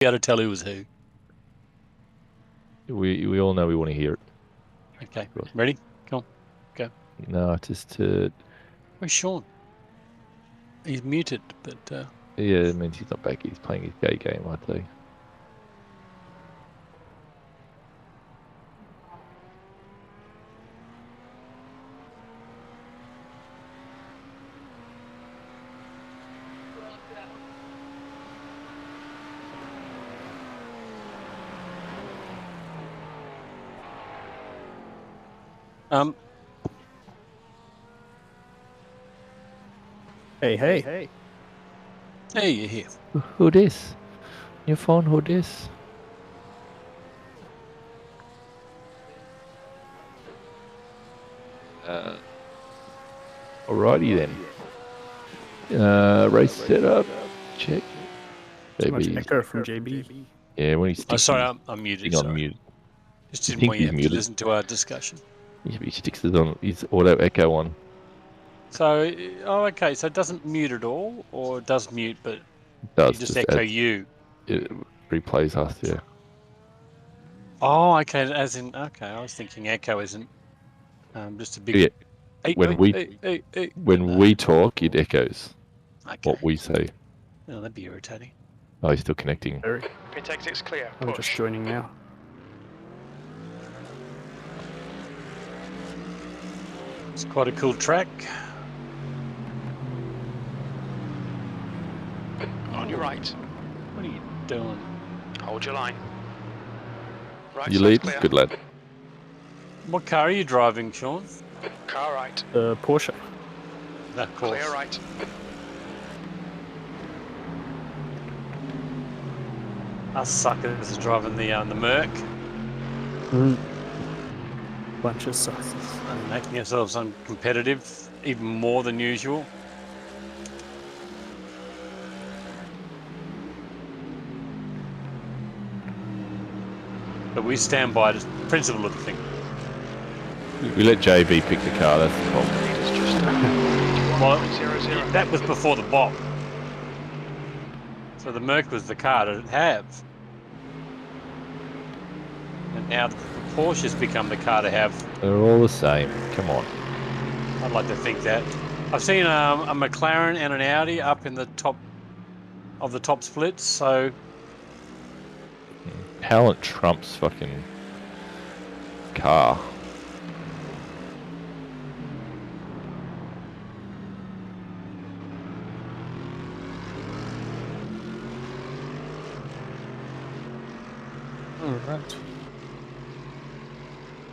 Be able to tell who was who. We all know we want to hear it. Okay, ready? Come on, go. No, just to... Where's Sean? He's muted, but... Yeah, it means he's not back. He's playing his gay game, I tell you. Hey. Hey, you're here. Who this? Your phone, who this? Alrighty then. Race setup. Check. Too much JB. echo from JB. Yeah, when he's Sorry, I'm muted. on mute. Just didn't want you to listen to our discussion. Yeah, he sticks it on his auto echo on. So, okay, so it doesn't mute at all, or it does mute, but Does just echo you? It replays us, yeah. Oh, okay, as in, okay, I was thinking echo isn't just a big... Yeah. When we talk, it echoes what we say. Oh, that'd be irritating. Oh, he's still connecting. Pit exit's clear. I'm just joining now. It's quite a cool track. On your right. What are you doing? Hold your line. Right You side's lead? clear. Good lad. What car are you driving, Sean? Car right. Porsche. Of course. Clear right. Us suckers are driving the Merc Bunch of suckers. and making ourselves uncompetitive, even more than usual. But we stand by the principle of the thing. We let JB pick the car, that's the problem. Leader's just Well, that was before the bop. So the Merc was the car to have. And now the Porsche's become the car to have. They're all the same. Come on. I'd like to think that. I've seen a McLaren and an Audi up in the top of the top splits, so... Talent trumps fucking car. Alright.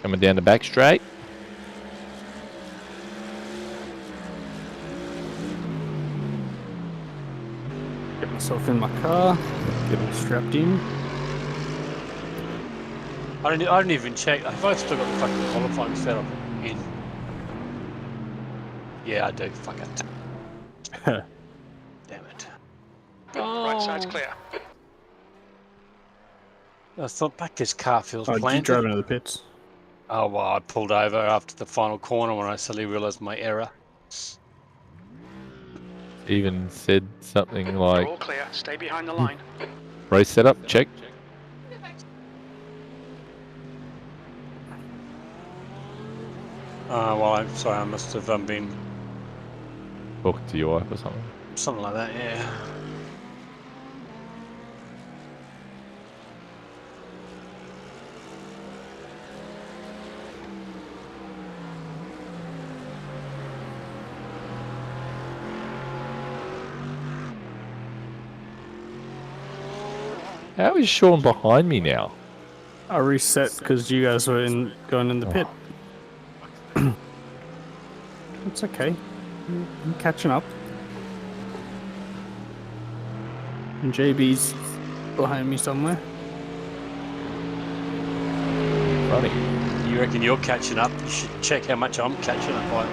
Coming down the back straight. Get myself in my car. Get all strapped in. I don't even check. Have I still got the fucking qualifying setup in? Yeah, I do. Fuck it. Damn it. right side's clear. I thought back this car feels Oh, did you planted. drive into the pits? Oh, well, I pulled over after the final corner when I suddenly realised my error. Even said something like... All clear. Stay behind the line. Race setup, check. Well, I'm sorry, I must have been Talking to your wife or something. something like that, yeah. How is Sean behind me now? I reset because you guys were going in the pit. It's okay. I'm catching up. And JB's behind me somewhere. Funny. You reckon you're catching up? You should check how much I'm catching up by.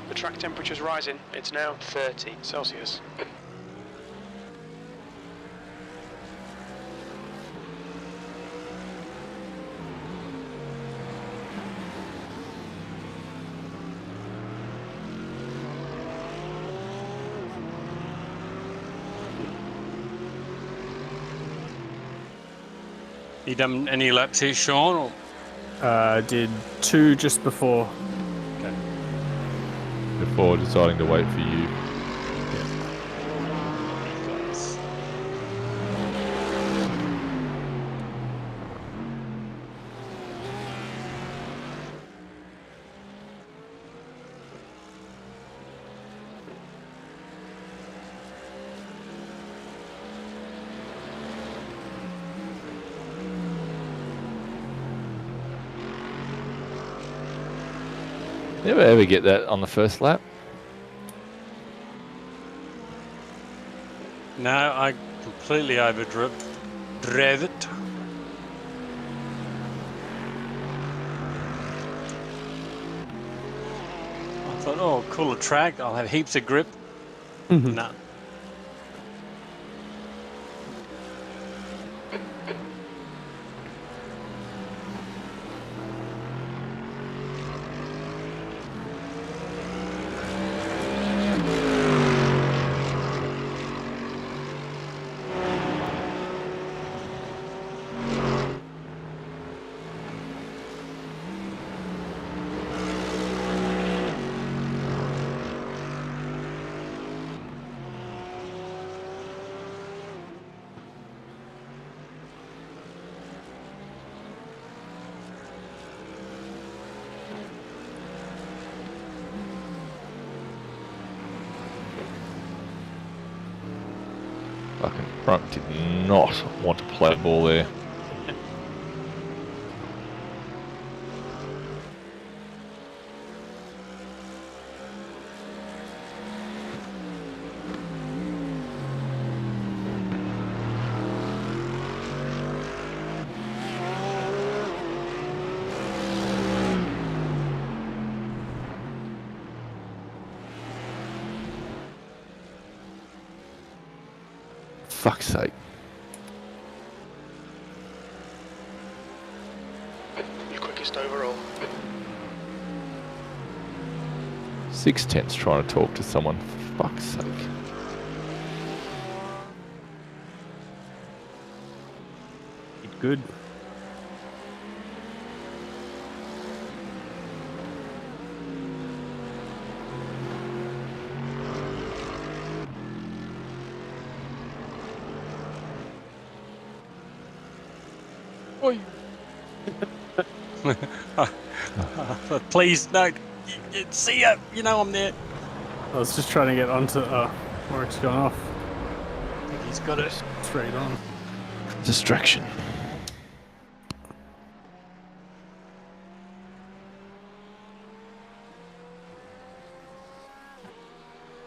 The track temperature's rising. It's now 30 Celsius. You done any laps here, Sean? Or? Did 2 just before. Okay. Before deciding to wait for you. Nice. Never ever get that on the first lap. No, I completely overdrew it. I thought, oh, cooler track. I'll have heaps of grip. No. Fucking front did not want to play ball there. Fuck's sake. Your quickest overall. 6/10 trying to talk to someone. Fuck's sake. Good. Oi. Please, no. See ya. You know I'm there. I was just trying to get onto where it's gone off. I think he's got it. Straight on. Distraction.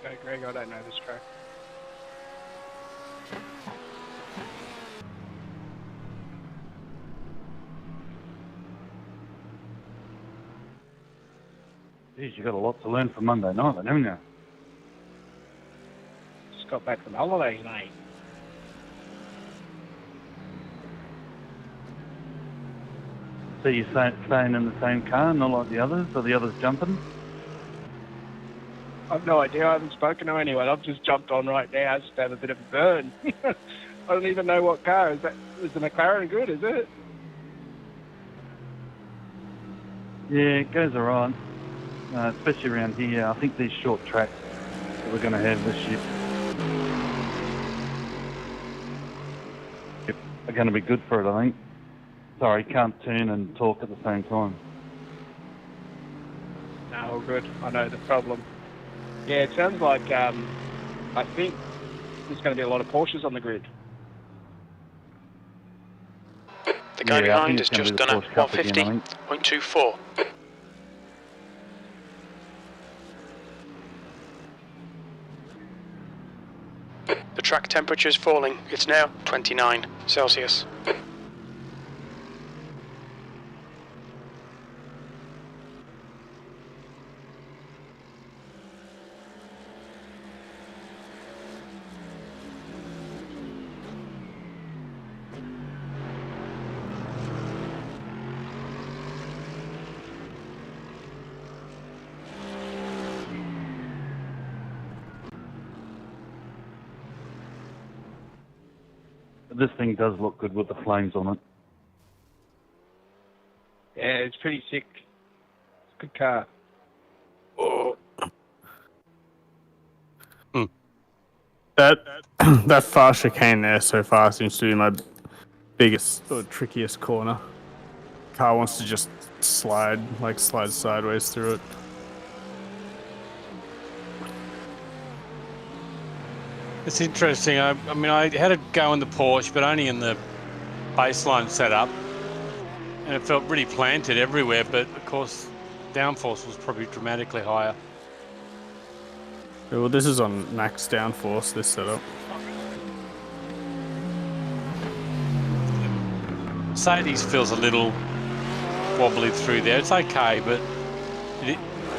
Okay, Greg, I don't know this track. Geez, you got a lot to learn for Monday night, then, haven't you? Just got back from holidays, mate. So you're staying in the same car, not like the others? Are the others jumping? I've no idea. I haven't spoken to anyone. I've just jumped on right now just to have a bit of a burn. I don't even know what car. Is the McLaren good, is it? Yeah, it goes all right. Especially around here. I think these short tracks that we're going to have this year are going to be good for it, I think. Sorry, can't turn and talk at the same time. No, all good. I know the problem. Yeah, it sounds like I think there's going to be a lot of Porsches on the grid. The guy behind has just done a 150.24. The track temperature is falling. It's now 29 Celsius. This thing does look good with the flames on it. it's pretty sick. It's a good car. That fast chicane there so far seems to be my biggest or trickiest corner. Car wants to just slide sideways through it. It's interesting. I mean, I had to go in the Porsche, but only in the baseline setup, and it felt really planted everywhere. But of course, downforce was probably dramatically higher. Yeah, well, this is on max downforce. This setup. Mercedes feels a little wobbly through there. It's okay, but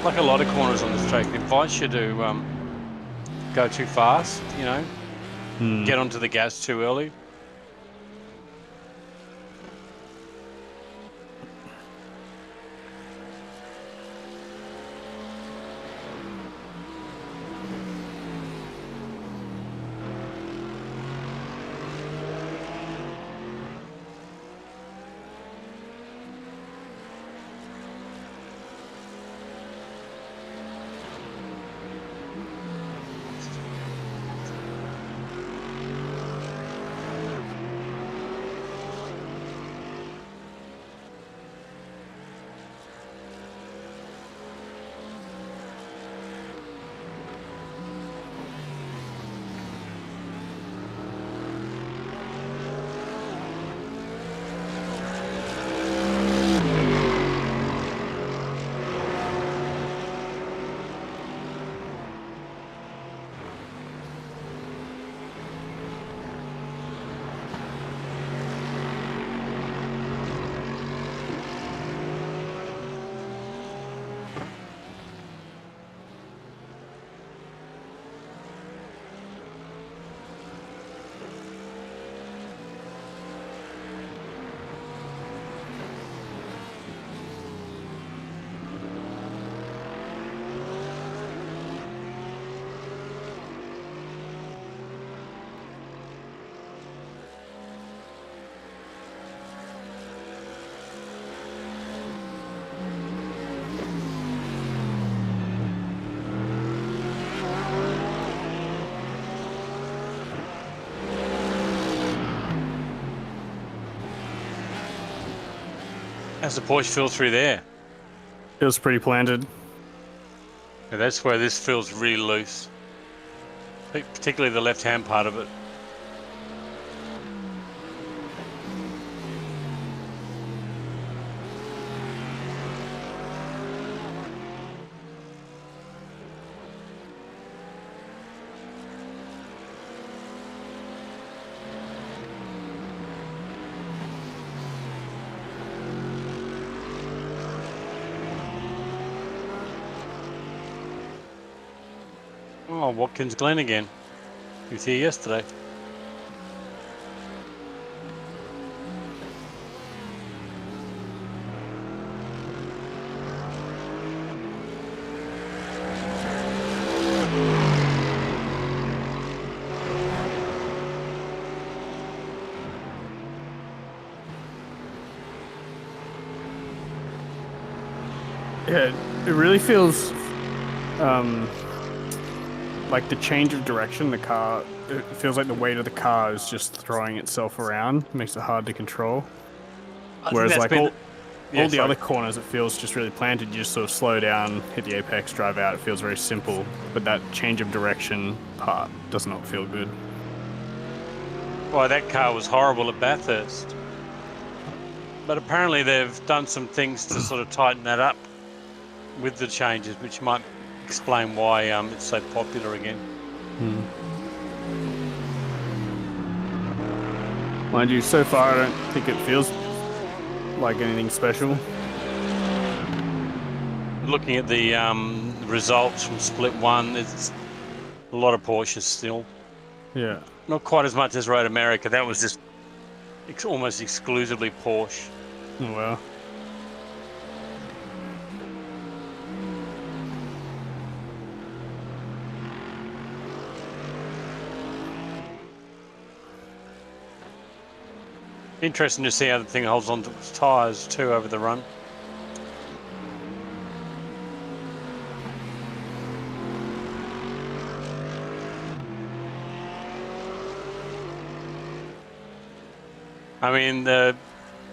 like a lot of corners on this track, it invites you to go too fast, you know, get onto the gas too early. How's the Porsche feel through there? Feels pretty planted. Yeah, that's where this feels really loose, particularly the left-hand part of it. Oh, Watkins Glen again. He was here yesterday. Yeah, it really feels like the change of direction. The car, it feels like the weight of the car is just throwing itself around, makes it hard to control. Whereas like all the other corners, it feels just really planted. You just sort of slow down, hit the apex, drive out. It feels very simple, but that change of direction part does not feel good. Well, that car was horrible at Bathurst, but apparently they've done some things to sort of tighten that up with the changes, which might explain why it's so popular again. Mind you, so far I don't think it feels like anything special. Looking at the results from Split 1, it's a lot of Porsches still. Yeah. Not quite as much as Road America. That was just almost exclusively Porsche. Oh, well. Interesting to see how the thing holds on to its tyres too over the run. I mean, the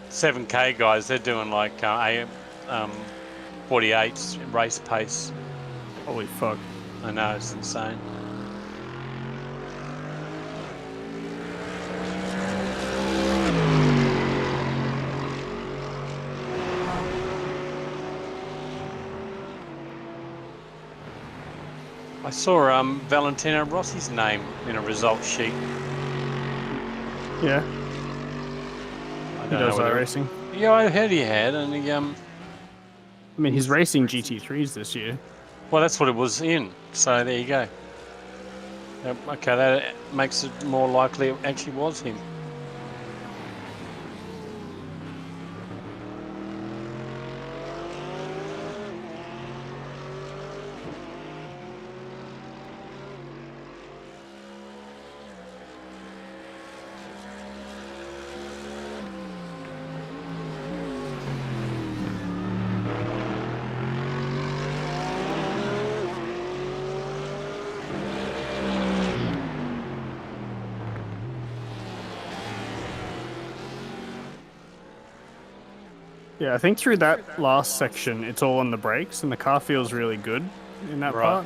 7K guys, they're doing like 48 race pace. Holy fuck. I know, it's insane. I saw Valentino Rossi's name in a results sheet. Yeah. I He don't does know whether racing. Yeah, I heard he had, and he I mean, he's racing GT3s this year. well, that's what it was in. So there you go. Yep, okay, that makes it more likely it actually was him. Yeah, I think through that last section, it's all on the brakes, and the car feels really good in that Right. part.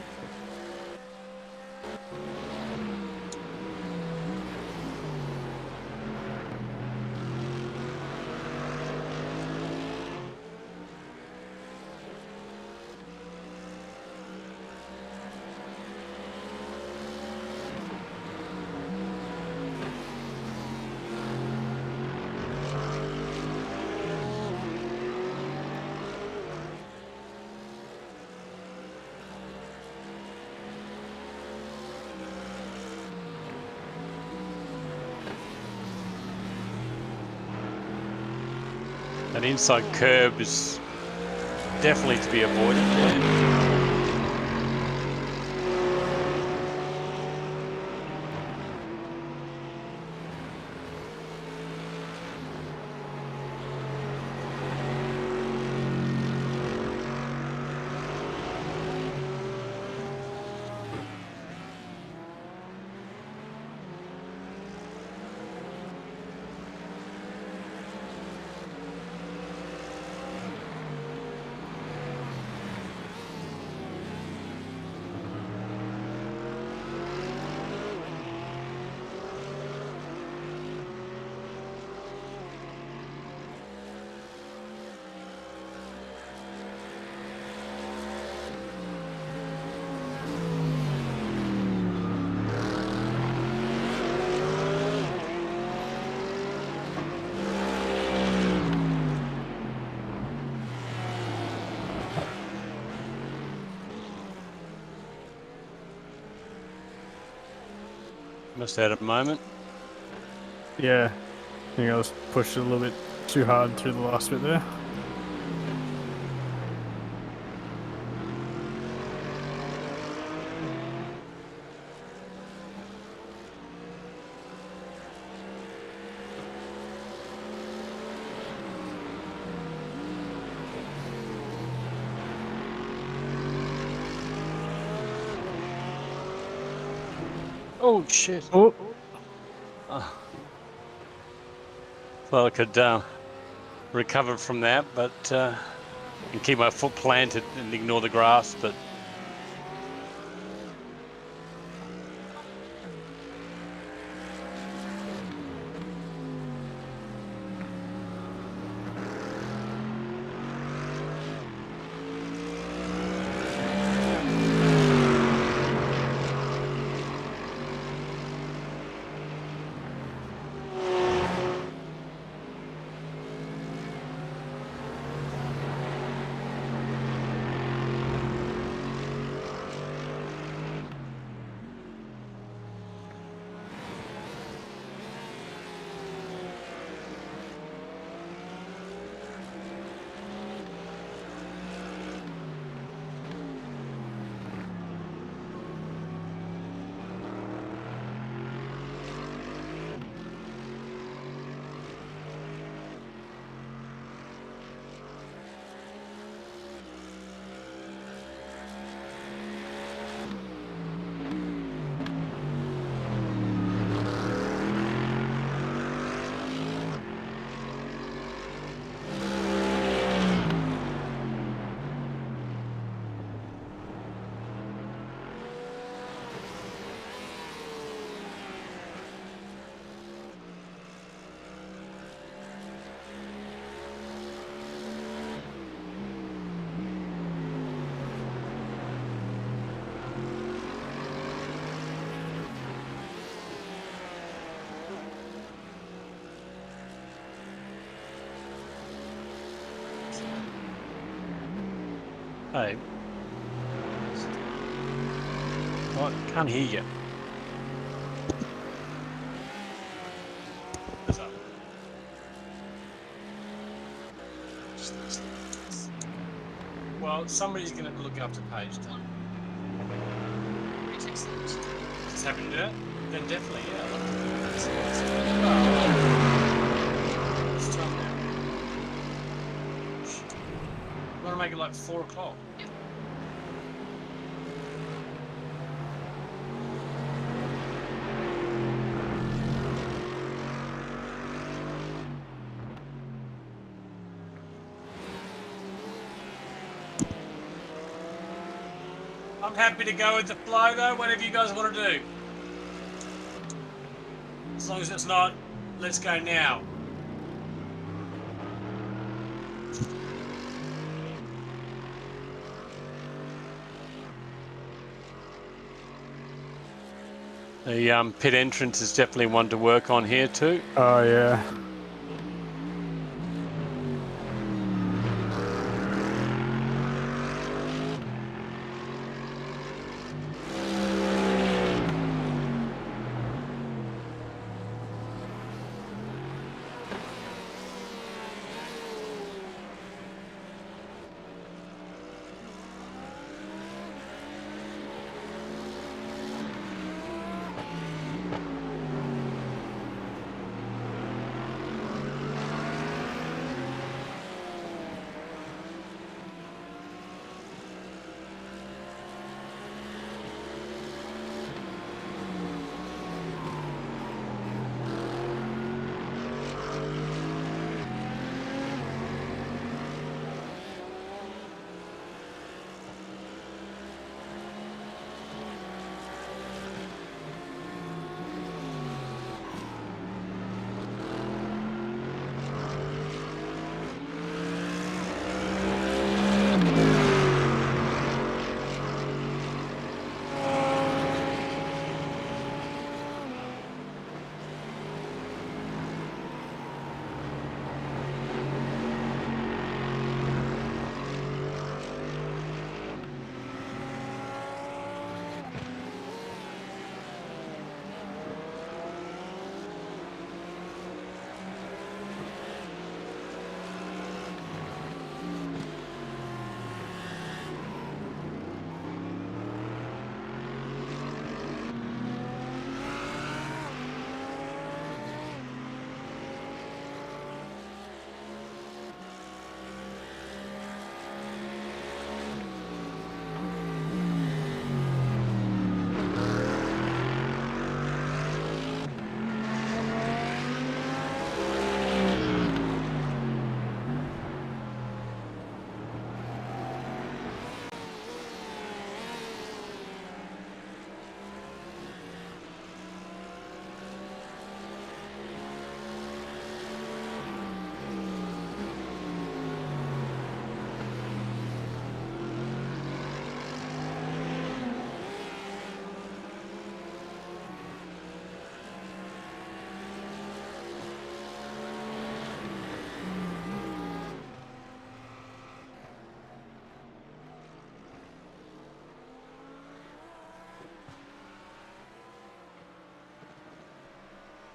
That inside curb is definitely to be avoided there. Must have had a moment. Yeah, I think I was pushed a little bit too hard through the last bit there. Oh shit! Oh, Thought I could recover from that, but and keep my foot planted and ignore the grass. But Hey. What? Can't hear you. What's up? Well, somebody's going to look after Paige, then. Just happy to do it? Then definitely, yeah. I'd love to do it. It's time now. You want to make it like 4 o'clock? I'm happy to go with the flow though, whatever you guys want to do. As long as it's not, let's go now. The pit entrance is definitely one to work on here too. Oh, yeah.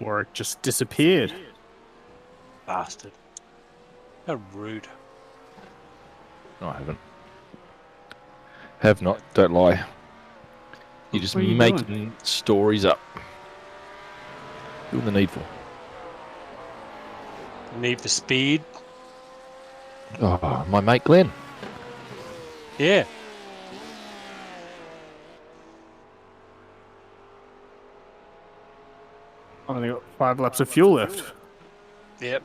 Or it just disappeared. Bastard. How rude. No, I haven't. Have not. Don't lie. You're just What are you making doing? stories up. Doing the needful. Need for speed. Oh, my mate Glenn. Yeah. I've only got 5 laps of fuel left. Yep.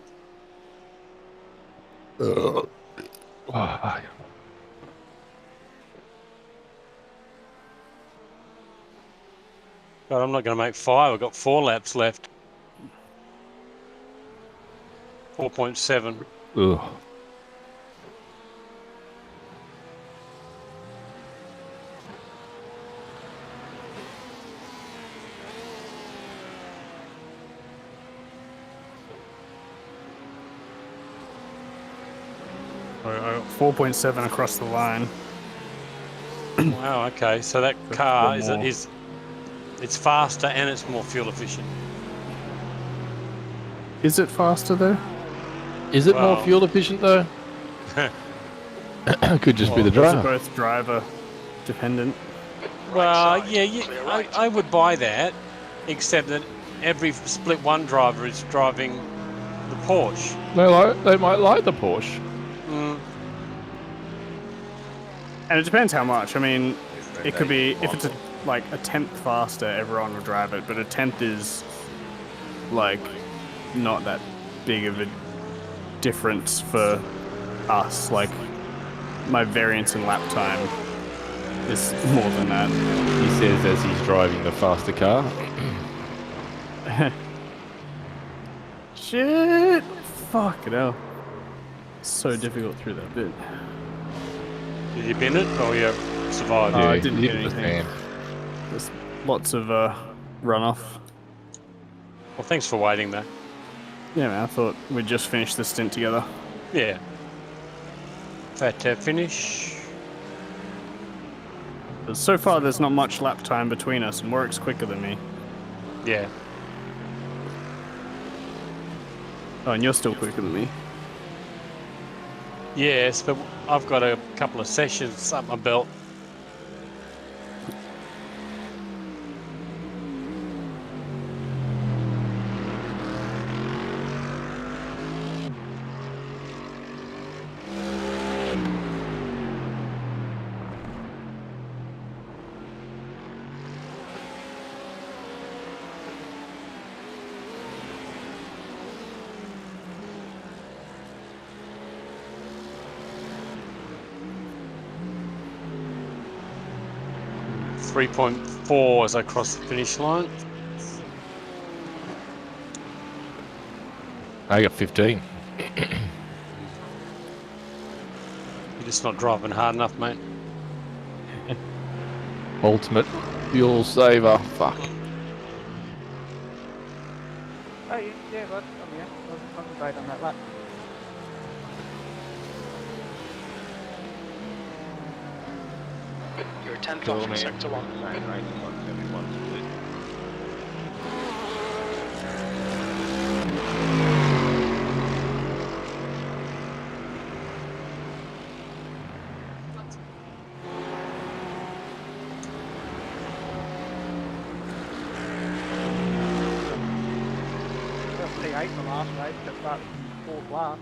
Oh, But I'm not going to make 5. I've got 4 laps left. 4.7. ugh. I got 4.7 across the line. Wow. Okay. So that That's car one more. it's faster and it's more fuel efficient. Is it faster though? Is it more Well- fuel efficient though? Could just be the Those are driver. both driver dependent. Well, yeah, I would buy that, except that every split one driver is driving the Porsche. They might like the Porsche. Mm. And it depends how much. I mean, it could be, if it's like a tenth faster, everyone will drive it, but a tenth is like not that big of a difference for us. Like, my variance in lap time is more than that. He says as he's driving the faster car. Shit! Fuck it hell. So difficult through that bit. Did you bin it or you survived? I Yeah, didn't hit hit the anything. fan. There's lots of runoff. Well, thanks for waiting, though. Yeah, man, I thought we'd just finish the stint together. Yeah. Fat finish. But so far, there's not much lap time between us, and Warwick's quicker than me. Yeah. Oh, and you're still quicker than me. Yes, but I've got a couple of sessions up my belt. .4 as I cross the finish line. I got 15. You're just not driving hard enough, mate. Ultimate fuel saver. Fuck. Oh, yeah, bud. Oh, yeah. I wasn't concentrating on that lap. You're a tenth off from sector 1. P8 the last race, but that's fourth lap.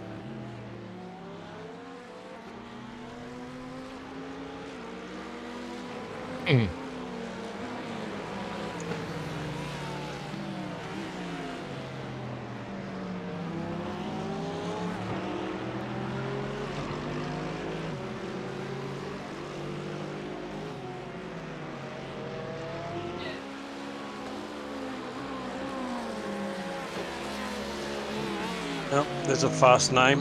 Oh, there's a fast name.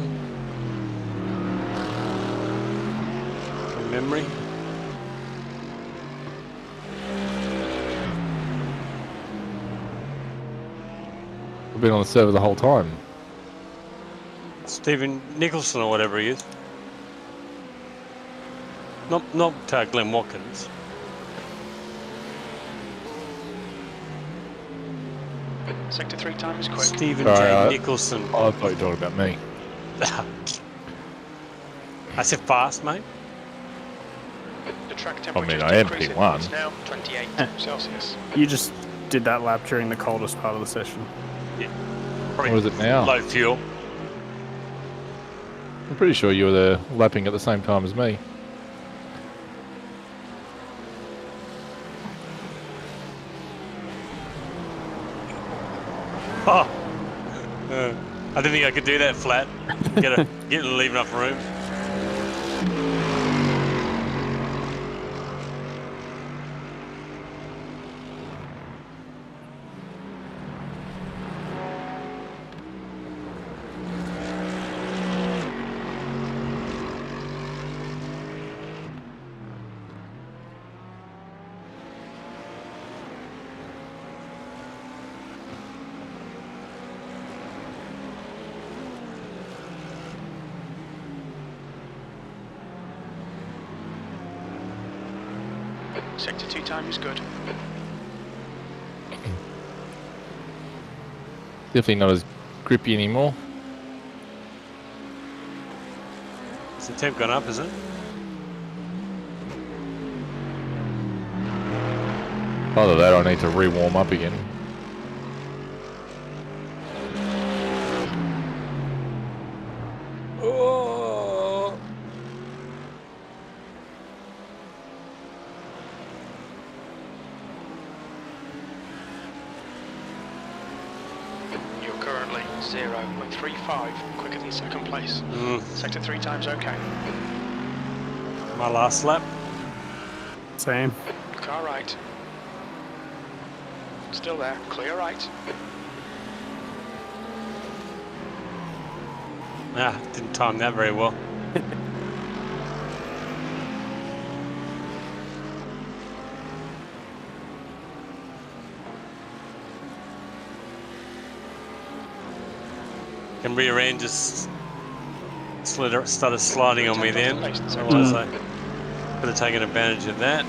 From memory. I've been on the server the whole time. Stephen Nicholson or whatever he is. Not Glenn Watkins. Sector 3 time is quick. Stephen Sorry, J. Nicholson. I thought you were talking about me. I said fast, mate. The track temperature I am decreasing. P1. It's now 28 Celsius. You just did that lap during the coldest part of the session. Probably What is it now? low fuel. I'm pretty sure you were there lapping at the same time as me. Oh, I didn't think I could do that flat. Get and leave enough room. Sector 2 time is good. Definitely not as grippy anymore. Has the temp gone up, is it? Either that or I need to re-warm up again. Oh. You're currently 0.35 quicker than second place. Sector 3 time's okay. My last lap. Same. Car right. Still there. Clear right. Ah, didn't time that very well. Can rear end just started sliding on me then. Otherwise I could have taken advantage of that.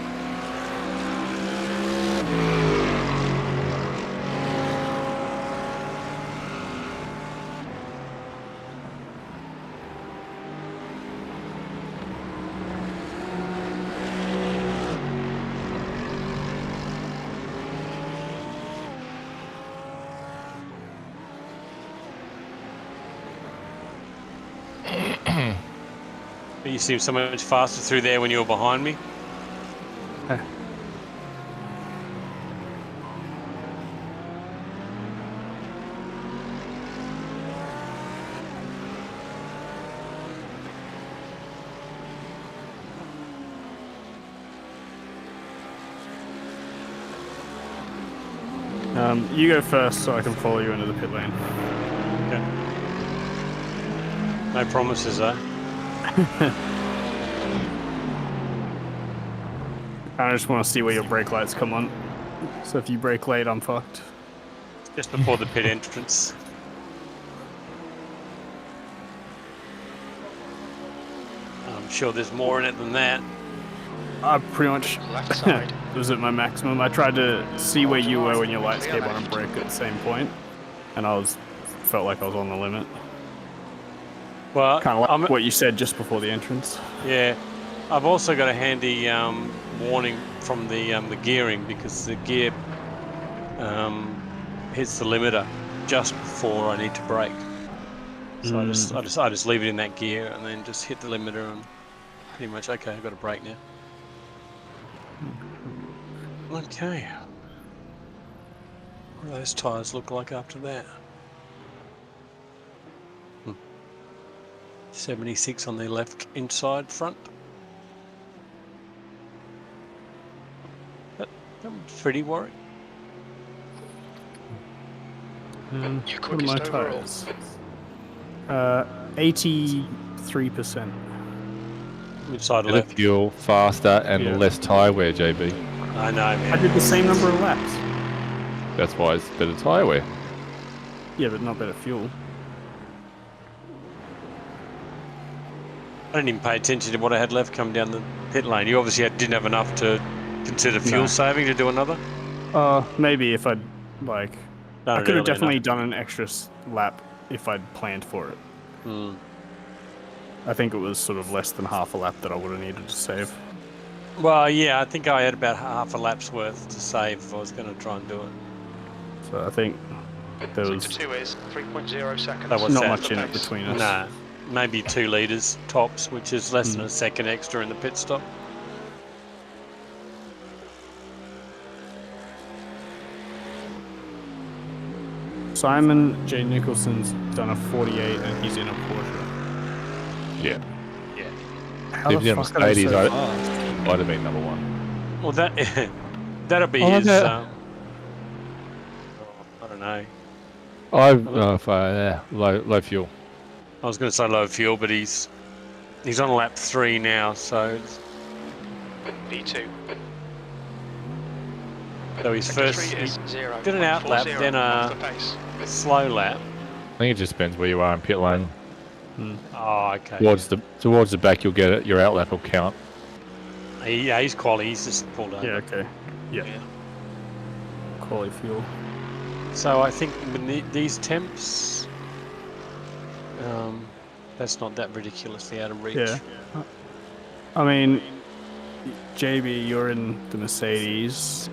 But you seem so much faster through there when you were behind me. You go first so I can follow you into the pit lane. Okay. No promises, though. I just want to see where your brake lights come on. So if you brake late, I'm fucked. Just before the pit entrance. I'm sure there's more in it than that. I pretty much Left side. was at my maximum. I tried to see where you were when your lights came on and brake at the same point, and felt like I was on the limit. Well, Kind of like what you said just before the entrance. yeah. I've also got a handy warning from the gearing because the gear hits the limiter just before I need to brake. So I just leave it in that gear and then just hit the limiter and pretty much okay. I've got to brake now. Okay. What do those tyres look like after that? 76 on the left inside front. That was pretty worried. Your What are quickest my overall. tires? 83%. Inside Better left. fuel, faster, and Yeah. less tyre wear, JB. I know, I man. did the same number of laps. That's why it's better tyre wear. Yeah, but not better fuel. I didn't even pay attention to what I had left come down the pit lane. You obviously didn't have enough to consider fuel No. saving to do another? Maybe if I'd, like... Done I it could have early definitely enough. done an extra lap if I'd planned for it. I think it was sort of less than half a lap that I would have needed to save. Well, yeah, I think I had about half a lap's worth to save if I was going to try and do it. So I think there was Sector 2 is 3.0 seconds. That was not that. much in it between us. Nah, maybe 2 litres tops, which is less than a second extra in the pit stop. Simon J. Nicholson's done a 48 and he's in a Porsche. Yeah. Yeah. How If the you fuck are they Mercedes, so I'd fast? have been number one. Well, that'll be Oh, his. no. I don't know. Low fuel. I was going to say low fuel, but he's on lap 3 now, so B2. his Sector first 3 is he 0. did an out lap, then off the a pace. slow lap. I think it just depends where you are in pit lane. Oh, okay. Towards the back, you'll get it. Your outlap will count. Yeah, he's quality. He's just pulled over. Yeah, okay. Yeah. Quality fuel. So I think with these temps, that's not that ridiculously out of reach. Yeah. I mean, JB, you're in the Mercedes.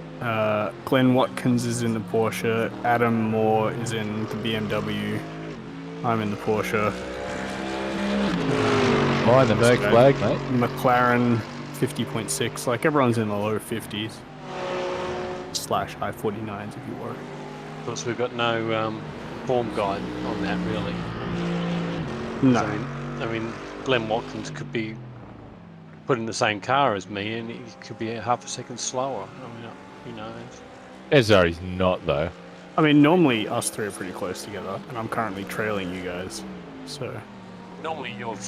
Glenn Watkins is in the Porsche. Adam Moore is in the BMW. I'm in the Porsche. Mine the Merc flag, mate. McLaren 50.6. Like everyone's in the low 50s. / high 49s if you were. Of course, we've got no form guide on that really. No. I mean, Glenn Watkins could be put in the same car as me, and he could be half a second slower. I mean, who knows? Ezari's not though. I mean, normally us three are pretty close together, and I'm currently trailing you guys. So. Normally, you're the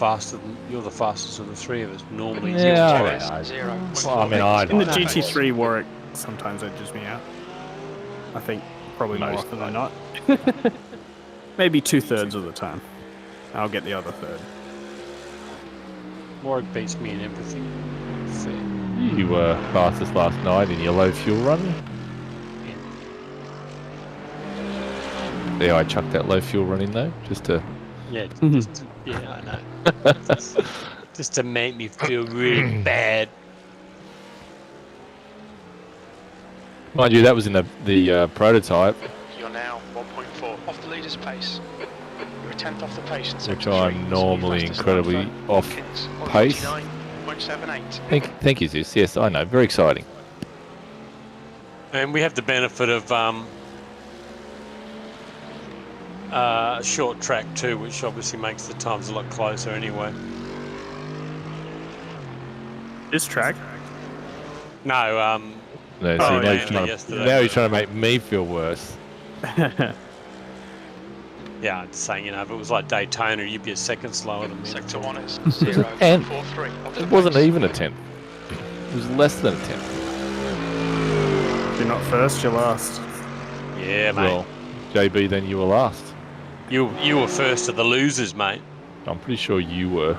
fastest of the three of us. Normally, Yeah. Well, I mean, I In the GT3 Warwick sometimes edges me out. I think probably more Most often than not. Maybe 2/3 of the time. I'll get the other third. Warwick beats me in everything. Fair. You were fastest last night in your low fuel run. Yeah, I chucked that low fuel run in though, just to. Yeah, I know. just to make me feel really bad. Mind you, that was in the prototype, You're now 1.4 off the leader's pace. You're a tenth off the pace in sector which 3. I'm normally incredibly off pace. 149.78. Thank you, Zeus. Yes, I know. Very exciting. And we have the benefit of short track too, which obviously makes the times a lot closer anyway. This track? No, No, Oh, now, yeah, now he's trying to make me feel worse. yeah, I'm just saying, if it was like Daytona, you'd be a second slower than me. Sector 1 is was a 0.43 off the It wasn't pace. even a 10th. It was less than a 10th. If you're not first, you're last. Yeah, mate. Well, JB, then you were last. You were first of the losers, mate. I'm pretty sure you were.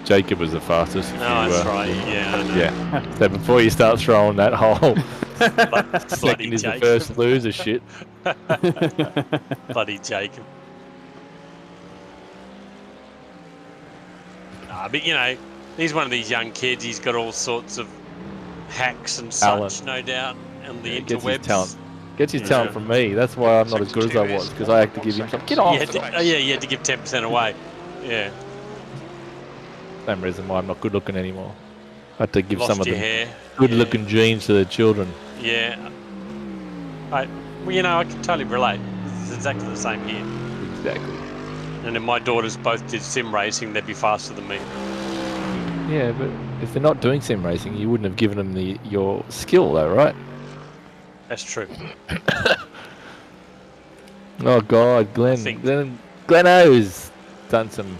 Jacob was the fastest. If No, you that's were. right. Yeah, I know. Yeah. So before you start throwing that whole Bloody second is the Jacob. first loser shit. Bloody Jacob. But he's one of these young kids. He's got all sorts of hacks and such, Talent. no doubt, on the Gets his interwebs. talent. Gets his Yeah. talent from me. That's why I'm not as good as I was, because I had to give him some. Get off! You had to give 10% away. Yeah. Same reason why I'm not good looking anymore. I had to give Lost some of your the hair. good looking genes to the children. Yeah. I can totally relate. It's exactly the same here. Exactly. And if my daughters both did sim racing, they'd be faster than me. Yeah, but if they're not doing sim racing, you wouldn't have given them your skill, though, right? That's true. Oh God, think- Gleno's done some.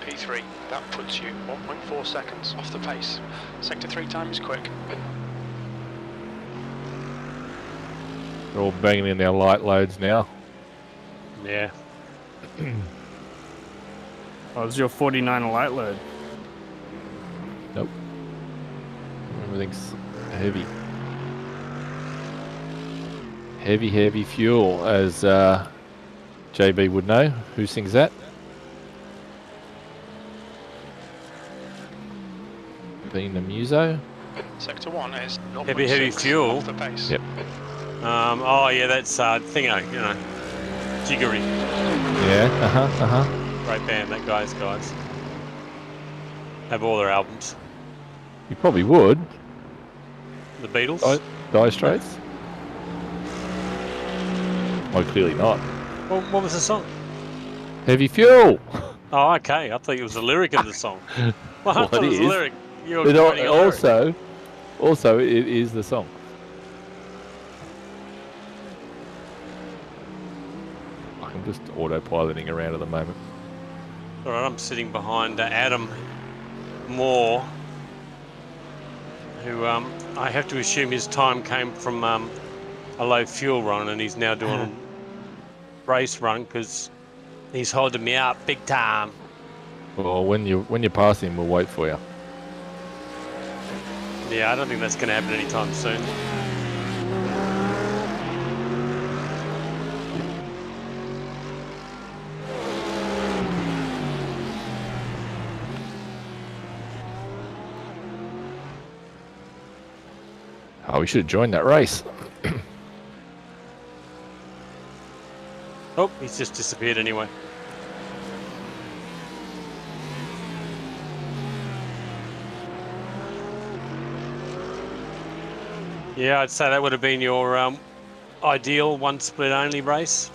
P3, that puts you 1.4 seconds off the pace. Sector 3 time is quick. They're all banging in their light loads now. Yeah. Oh, it's your 49 a light load. Nope. Everything's heavy. Heavy fuel, as JB would know. Who sings that? Being the muso. Sector 1 is Heavy 0.6 fuel. off the pace. Yep. That's Thingo, Jiggery. Yeah. Great band, that guys. Have all their albums. You probably would. The Beatles. Dire Straits? Well, clearly not. Well, what was the song? Heavy fuel. Oh, okay. I thought it was the lyric of the song. Well, I Well, thought it it was the is. lyric. You were It quoting a lyric. also, it is the song. I'm just autopiloting around at the moment. All right, I'm sitting behind Adam Moore, who I have to assume his time came from a low fuel run, and he's now doing a race run because he's holding me up big time. Well, when you pass him, we'll wait for you. Yeah, I don't think that's going to happen anytime soon. Oh, we should have joined that race. Oh, he's just disappeared anyway. Yeah, I'd say that would have been your ideal one split only race.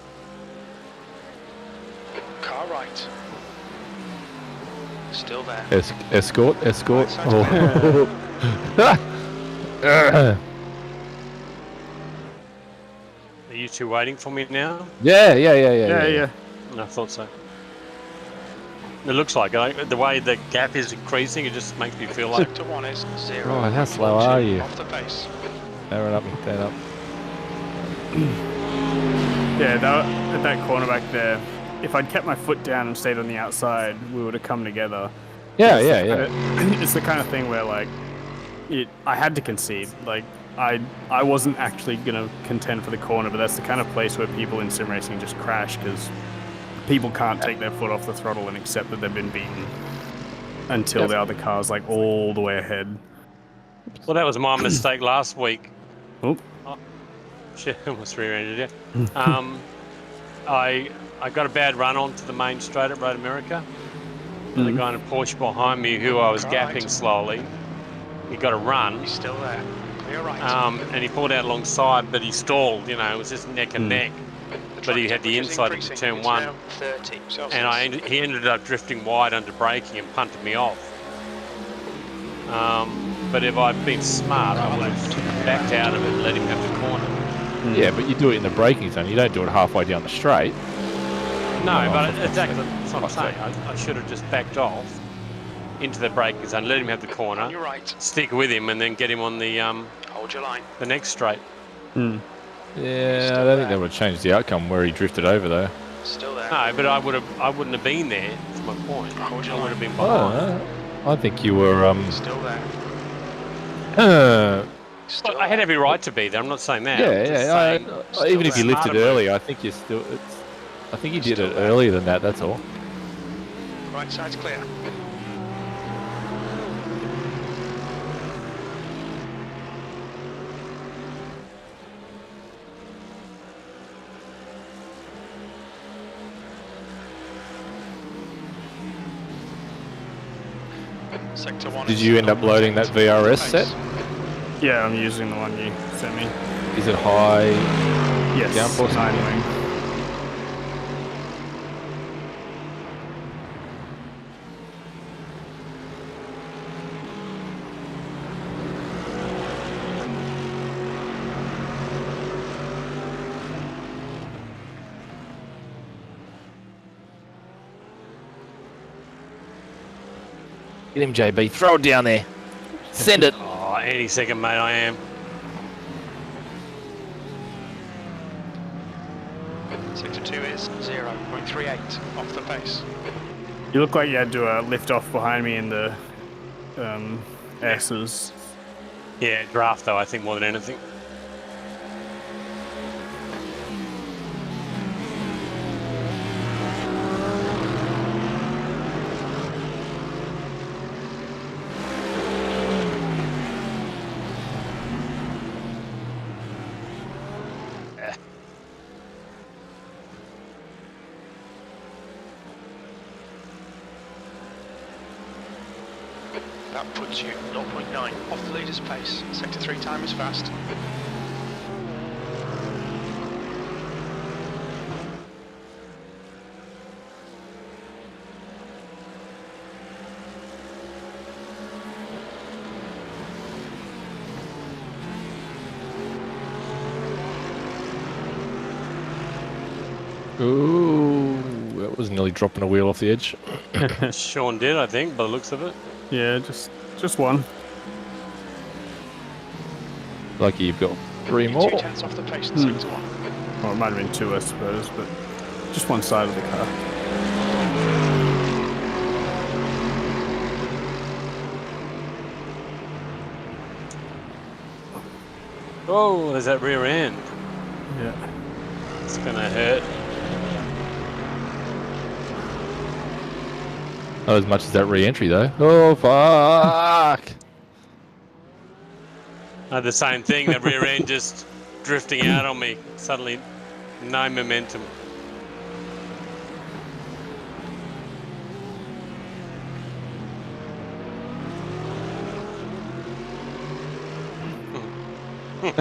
Car right. Still there. Escort. Right side's Oh. Are you two waiting for me now? Yeah. Yeah. I thought so. It looks like the way the gap is increasing, it just makes me feel like... Sector 1 is 0. Right, how slow are you? Off the pace. Narrow up, stand up. Yeah, at that corner back there, if I'd kept my foot down and stayed on the outside, we would have come together. Yeah. It's the kind of thing where, like, I had to concede. Like, I wasn't actually going to contend for the corner, but that's the kind of place where people in sim racing just crash because people can't take their foot off the throttle and accept that they've been beaten until the other car's, like, all the way ahead. Well, that was my mistake last week. Oop. Oh, shit, almost rear-ended you. I got a bad run onto the main straight at Road America. And the guy in a Porsche behind me, who I was gapping slowly, he got a run. He's still there. Clear right. And he pulled out alongside, but he stalled, you know, it was just neck and neck. But he had the inside into turn 1. And he ended up drifting wide under braking and punted me off. But if I'd been smart, I would have backed out of it and let him have the corner. Yeah, but you do it in the braking zone. You don't do it halfway down the straight. No, but exactly, that's what I'm saying. I should have just backed off into the braking zone, let him have the corner, You're right. stick with him, and then get him on the Hold your line. the next straight. Yeah, I don't think that would have changed the outcome where he drifted over though. Still there. No, but I wouldn't have been there. That's my point. Hold your I would line. have been behind. I think you were. Still there. Still Well, I had every right to be there. I'm not saying that. I'm just saying, Even if you smarter lifted move. early, I think you still. I think you did it earlier than that. That's all. Right side's clear. Sector 1 Did you end up loading that VRS set? Yeah, I'm using the one you sent me. Is it high? Yes, Downforce? 9 wing. Get him, JB. Throw it down there. Send it. Oh, any second, mate, I am. Sector 2 is 0.38 off the pace. You look like you had to lift off behind me in the S's. Yeah, draft though, I think, more than anything. That puts you 0.9 off the leader's pace. Sector 3 time is fast. Ooh, that was nearly dropping a wheel off the edge. Sean did, I think, by the looks of it. Yeah, just one. Lucky you've got 3 You're more. 0.2 off the pace in sector 1. Well, it might have been 2, I suppose, but just one side of the car. Oh, there's that rear end. Yeah. It's gonna hurt. Not as much as that re-entry though. Oh fuck! The same thing. The rear end just drifting out on me. Suddenly, no momentum. Car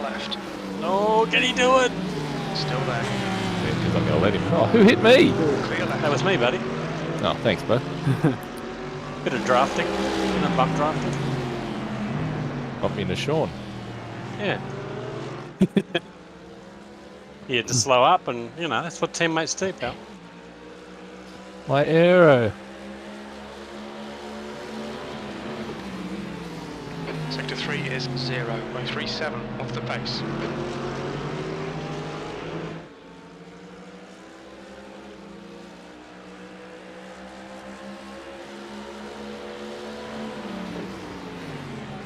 left. Oh, can he do it? Still there. Because I'm gonna let him. Oh, who hit me? Clear left. That was me, buddy. Oh, thanks, bud. Bit of drafting. Bump drafting. Bump me into Sean. Yeah. You had to slow up, and that's what teammates do, pal. My arrow. Sector 3 is 0.37 off the pace.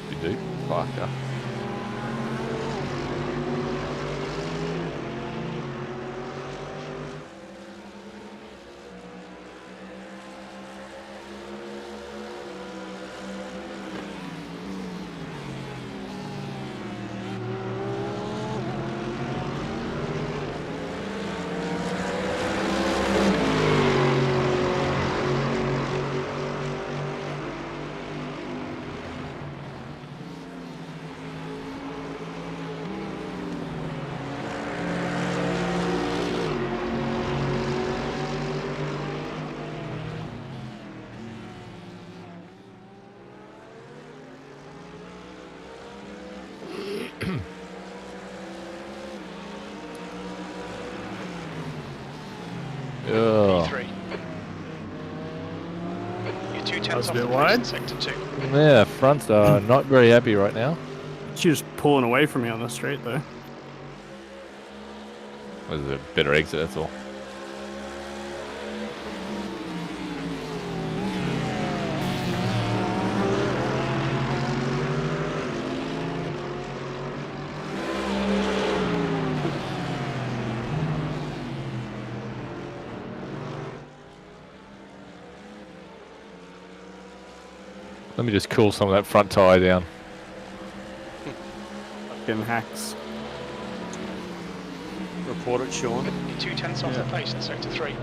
You do? Fucker. Ugh. B3. You're 2 That tenths was a off bit the pace wide. in sector 2. Yeah, fronts are not very happy right now. She was pulling away from me on the straight though. There's a better exit, that's all. Let me just cool some of that front tyre down. Fucking hacks. Report it, Sean. You're 2 tenths off the pace in sector 3.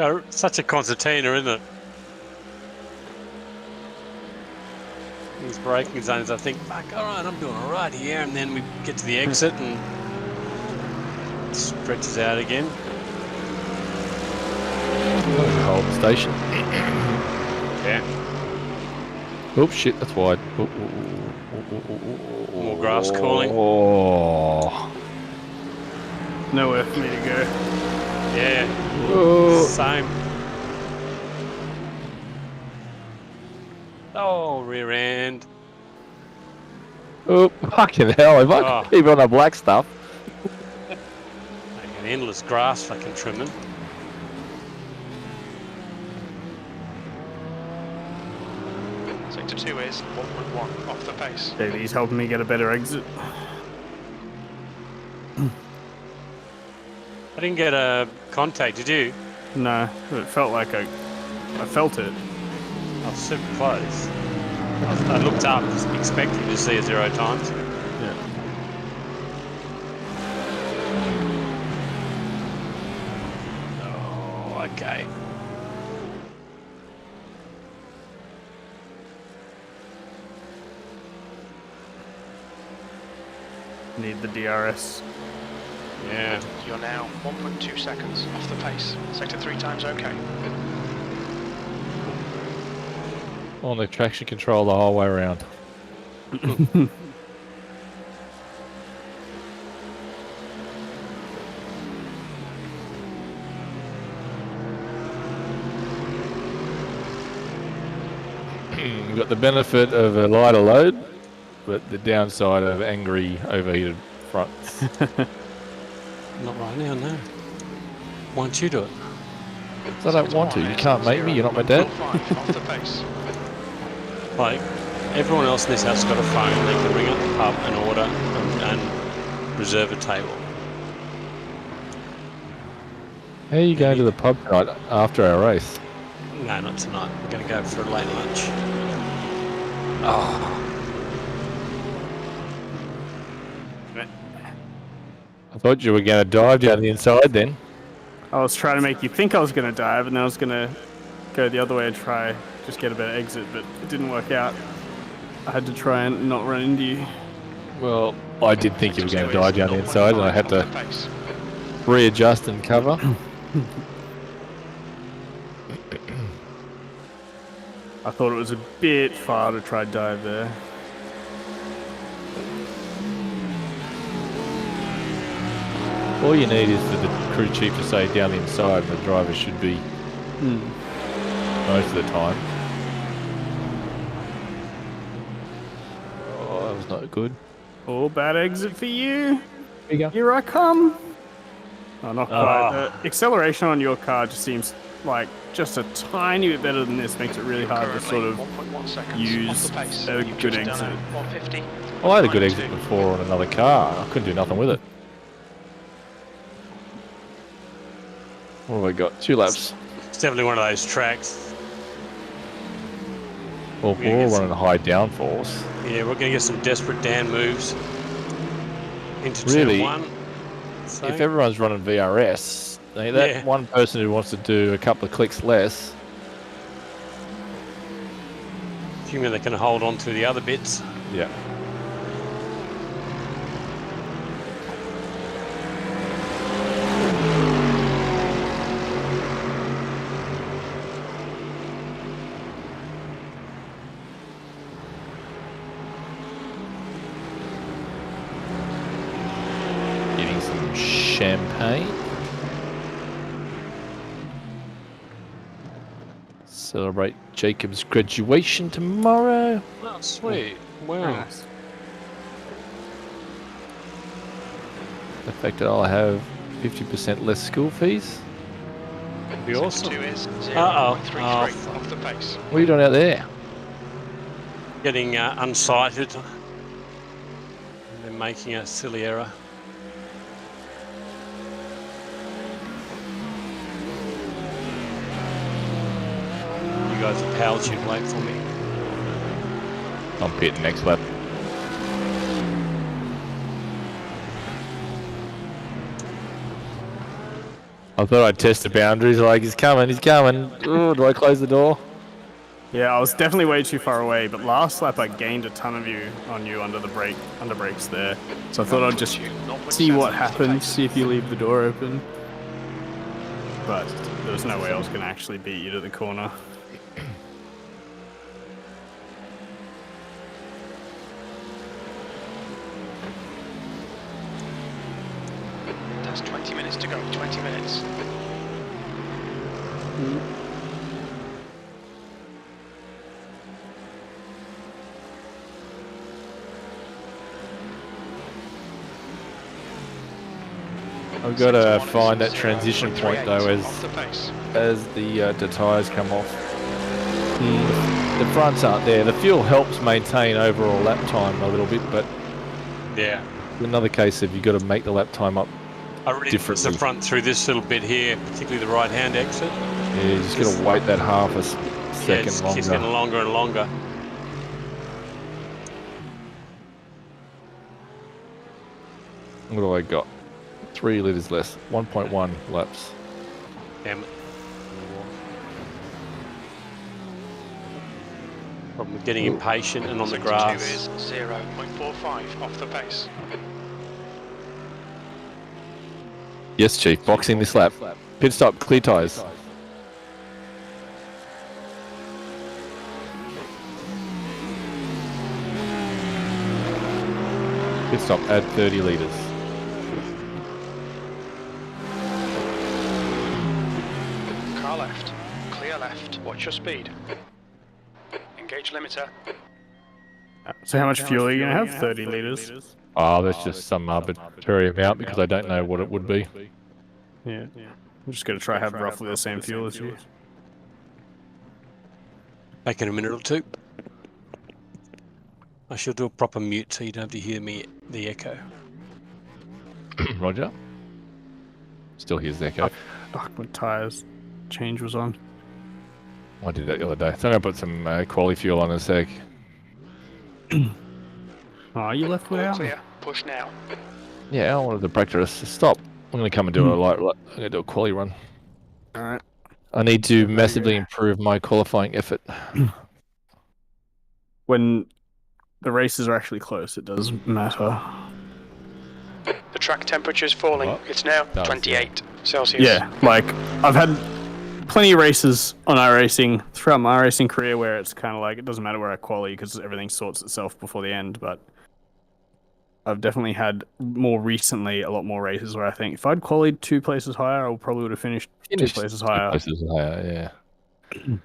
Oh, such a concertina, isn't it? These braking zones, I think, fuck, all right, I'm doing all right here, and then we get to the exit and it stretches out again. Hold the station. Yeah. Oh shit, that's wide. More grass cooling. Oh. Nowhere for me to go. Yeah. Oh. Same. Oh, rear end. Oh, fucking hell, if I Oh. could keep on the black stuff. Like an endless grass fucking trimming. Sector 2 is 1.1 off the pace. Davey's helping me get a better exit. I didn't get a contact, did you? No, it felt like I felt it. I was super close. I looked up, expecting to see it 0 times. Yeah. Oh, okay. Need the DRS. Yeah. You're now 1.2 seconds off the pace. Sector 3 times okay. On the traction control the whole way around. You've got the benefit of a lighter load, but the downside of angry, overheated fronts. Not right now, no. Why don't you do it? I don't want to. You can't make me. You're not my dad. Off the pace. Like, everyone else in this house has got a phone. They can ring up the pub and order and reserve a table. How are you going to the pub tonight after our race? No, not tonight. We're going to go for a late lunch. I thought you were going to dive down the inside then. I was trying to make you think I was going to dive, and then I was going to go the other way and try just get a better exit, but it didn't work out. I had to try and not run into you. Well, I did think you were going to dive down the inside, and I had to readjust and cover. I thought it was a bit far to try dive there. All you need is for the crew chief to say down the inside, and the driver should be most of the time. Oh, that was not good. Oh, bad exit for you. Here you go. Here I come. Oh, not quite. The acceleration on your car just seems like just a tiny bit better than this. Makes it really hard to sort of use a good exit. Well, I had a good exit before on another car. I couldn't do nothing with it. What have I got? 2 laps. It's definitely one of those tracks. Well, we're all running high downforce. Yeah, we're going to get some desperate Dan moves into Really? turn 1. So, If everyone's running VRS, that one person who wants to do a couple of clicks less. assuming they can hold on to the other bits. Yeah. Getting some champagne. Celebrate Jacob's graduation tomorrow. Oh, sweet. Wow. Nice. The fact that I'll have 50% less school fees. That'd be awesome. Two is Uh-oh. 0.33 off the pace. What are you doing out there? Getting unsighted. And then making a silly error. You guys are power tube late for me. I'm pitting next lap. I thought I'd test the boundaries, like he's coming, he's coming. Ooh, do I close the door? Yeah, I was definitely way too far away, but last lap I gained a ton of you on you under brakes there. So I thought I'd just see what happens, see if you leave the door open. But there was no way I was going to actually beat you to the corner. That's 20 minutes to go, 20 minutes. I've got to find that transition point though Off the pace. as the tyres come off. The fronts aren't there. The fuel helps maintain overall lap time a little bit, but Yeah. another case of you've got to make the lap time up. I really puts the Differently. front through this little bit here, particularly the right-hand exit. Yeah, you just got to wait that half a second It's longer. getting longer and longer. What do I got? 3 litres less. 1.1 laps. Damn it. Problem with getting impatient and on the Sector grass. 2 is 0.45 off the pace. Yes, Chief. Boxing this lap. Pit stop. Clear tyres. Pit stop. Add 30 litres. Car left. Clear left. Watch your speed. Engage limiter. So how much fuel are you going to have? 30 litres. Oh, that's just some arbitrary amount because I don't know what it would be. Yeah. I'm just going to try to have roughly the same fuel as you. Back in a minute or two. I shall do a proper mute so you don't have to hear me, the echo. Roger. Still hears the echo. Oh, my tyres change was on. I did that the other day. So I'm going to put some quality fuel on in a sec. Oh, you left without me. Clear. Push now. Yeah, I wanted to practice. Stop. I'm going to come and do a light. I'm going to do a quality run. All right. I need to massively improve my qualifying effort. When the races are actually close, it does matter. The track temperature is falling. What? It's now That was 28 Celsius. Yeah, like I've had plenty of races on iRacing throughout my racing career where it's kind of like it doesn't matter where I quali because everything sorts itself before the end. But I've definitely had more recently a lot more races where I think if I'd qualied 2 places higher, I probably would have finished 2 places higher. 2 places higher, yeah.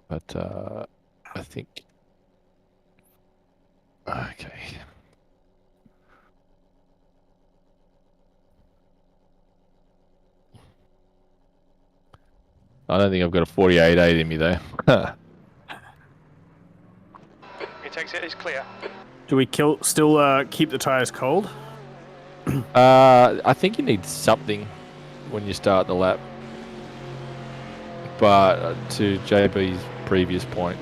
But I think. Okay. I don't think I've got a 48.8 in me though. It exit is clear. Do we still keep the tires cold? I think you need something when you start the lap. But to JB's previous point,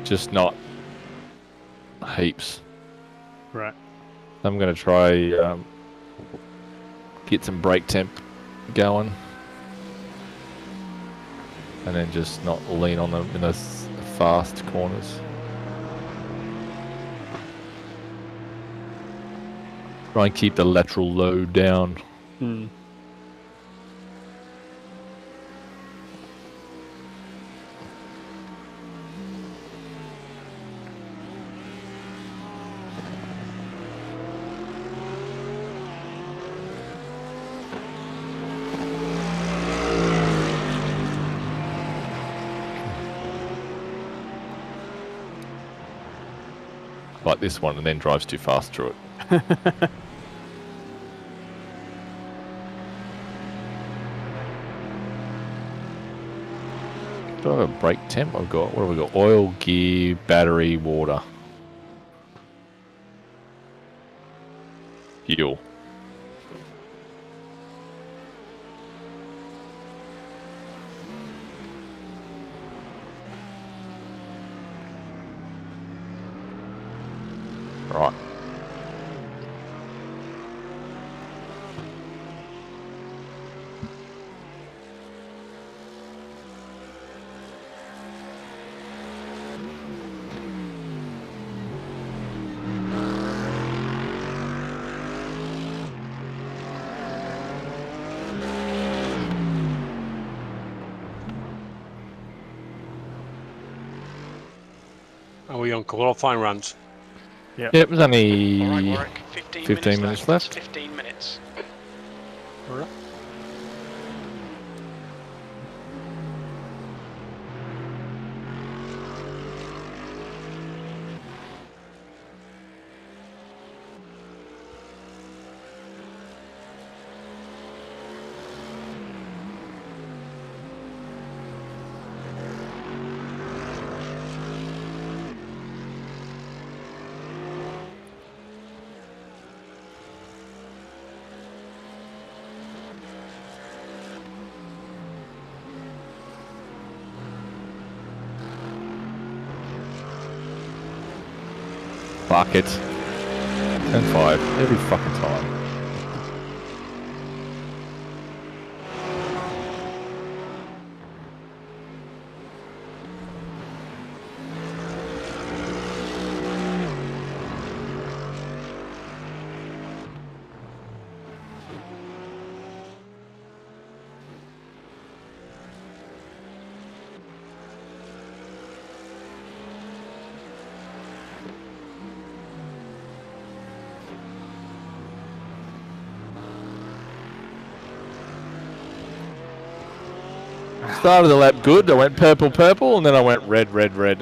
just not heaps. Right. I'm going to try get some brake temp going. And then just not lean on them in those fast corners. Try and keep the lateral load down. Like this one, and then drives too fast through it. Do I have a brake temp? What have we got? Oil, gear, battery, water. Fuel. Right. Are we on qualifying runs? Yep, there's only All right, Warwick. 15 minutes left. 15 minutes. All right. Fuck it. 10-5 every fucking time. Started the lap good. I went purple, purple, and then I went red, red, red.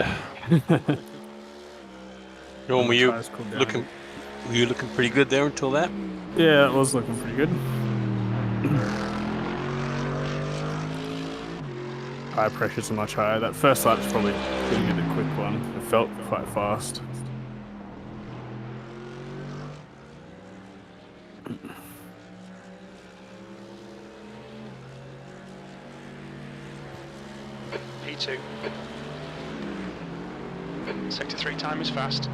Dawn, were you Tires cooled down. looking pretty good there until that? Yeah, it was looking pretty good. High pressure's much higher. That first lap's probably going to be the quick one. It felt quite fast. P2. Sector 3 time is fast.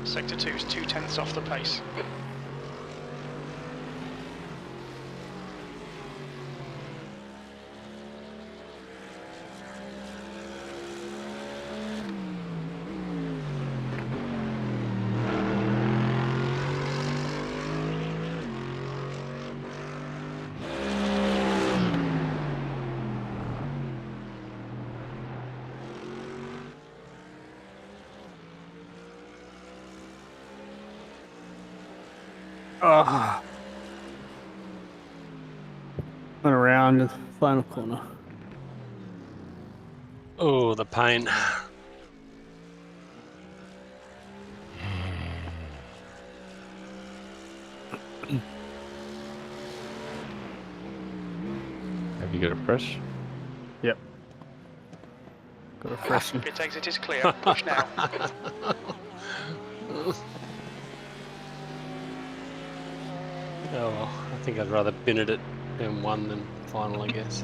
Sector 2 is 2/10 off the pace. Went around the final corner. Oh, the pain. Have you got a fresh? Yep. Got a fresh. Pit exit is clear. Push now. Oh, well, I think I'd rather bin it at M1 than final, I guess.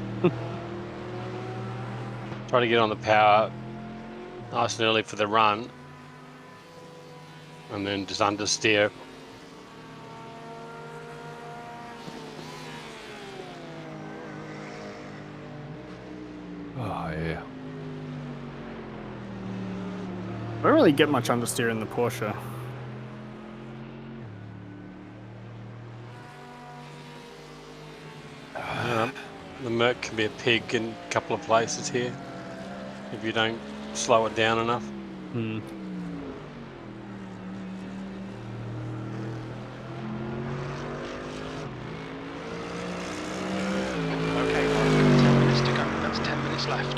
Try to get on the power nice and early for the run, and then just understeer. Oh, yeah. I don't really get much understeer in the Porsche. The Merc can be a pig in a couple of places here if you don't slow it down enough. Okay, well, 10 minutes to go. That's 10 minutes left.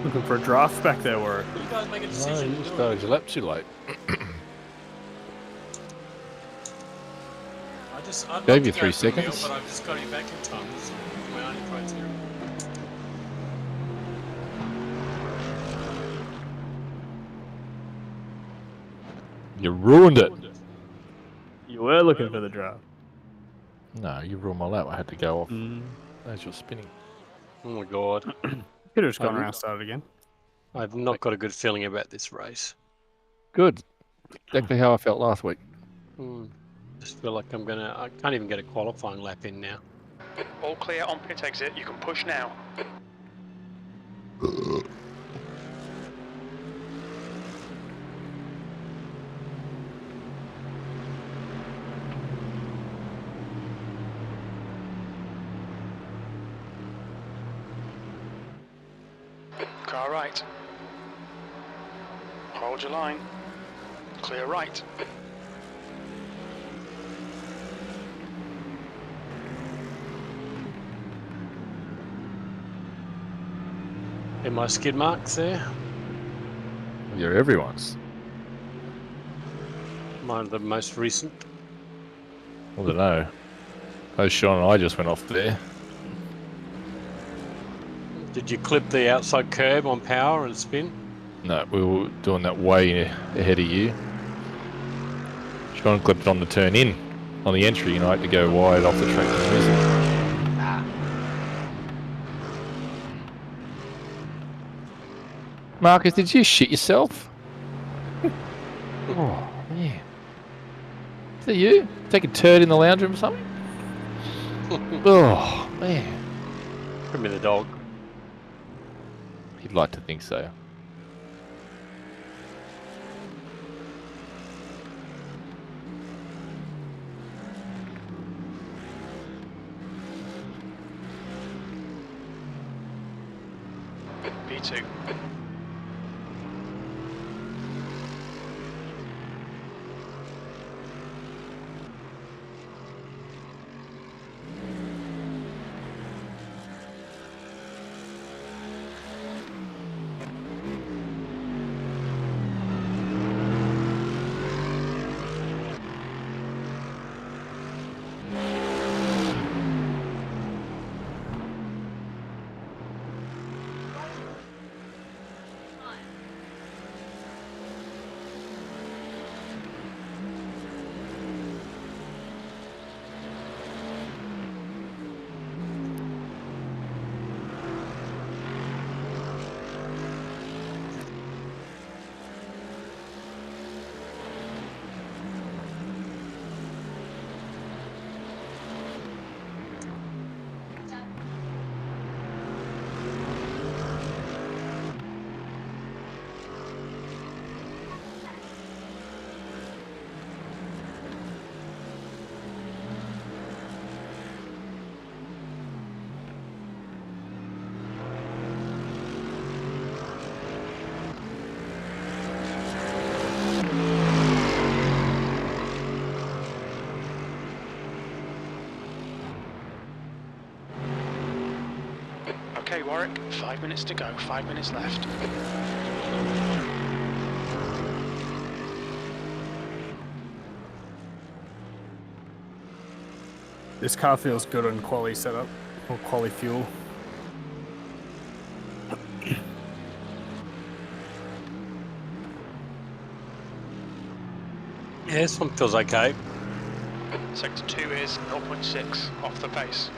Looking for a draft back there, or You guys make a No, decision. you started your lap too late. I'd Gave love you to go 3 for a meal, seconds. but I've just got to be back in time. That's my only criteria. You ruined it. You were looking for the draft. No, you ruined my lap. I had to go off Mm. as you're spinning. Oh my god. Could have just gone around and started again. I've not got a good feeling about this race. Good. Exactly how I felt last week. Just feel like I can't even get a qualifying lap in now. All clear on pit exit. You can push now. Car right. Hold your line. Clear right. In my skid marks there. You're everyone's. Mine are the most recent. I don't know. Oh, Sean and I just went off there. Did you clip the outside curb on power and spin? No, we were doing that way ahead of you. Sean clipped on the turn in. On the entry, you know, I had to go wide off the track. Marcus, did you shit yourself? Oh, man. Is that you? Take a turd in the lounge room or something? Oh, man. Could be the dog. He'd like to think so. P2. Okay, Warwick, 5 minutes to go, 5 minutes left. This car feels good on quali setup or quali fuel. Yeah, this one feels okay. Sector 2 is 0.6 off the pace.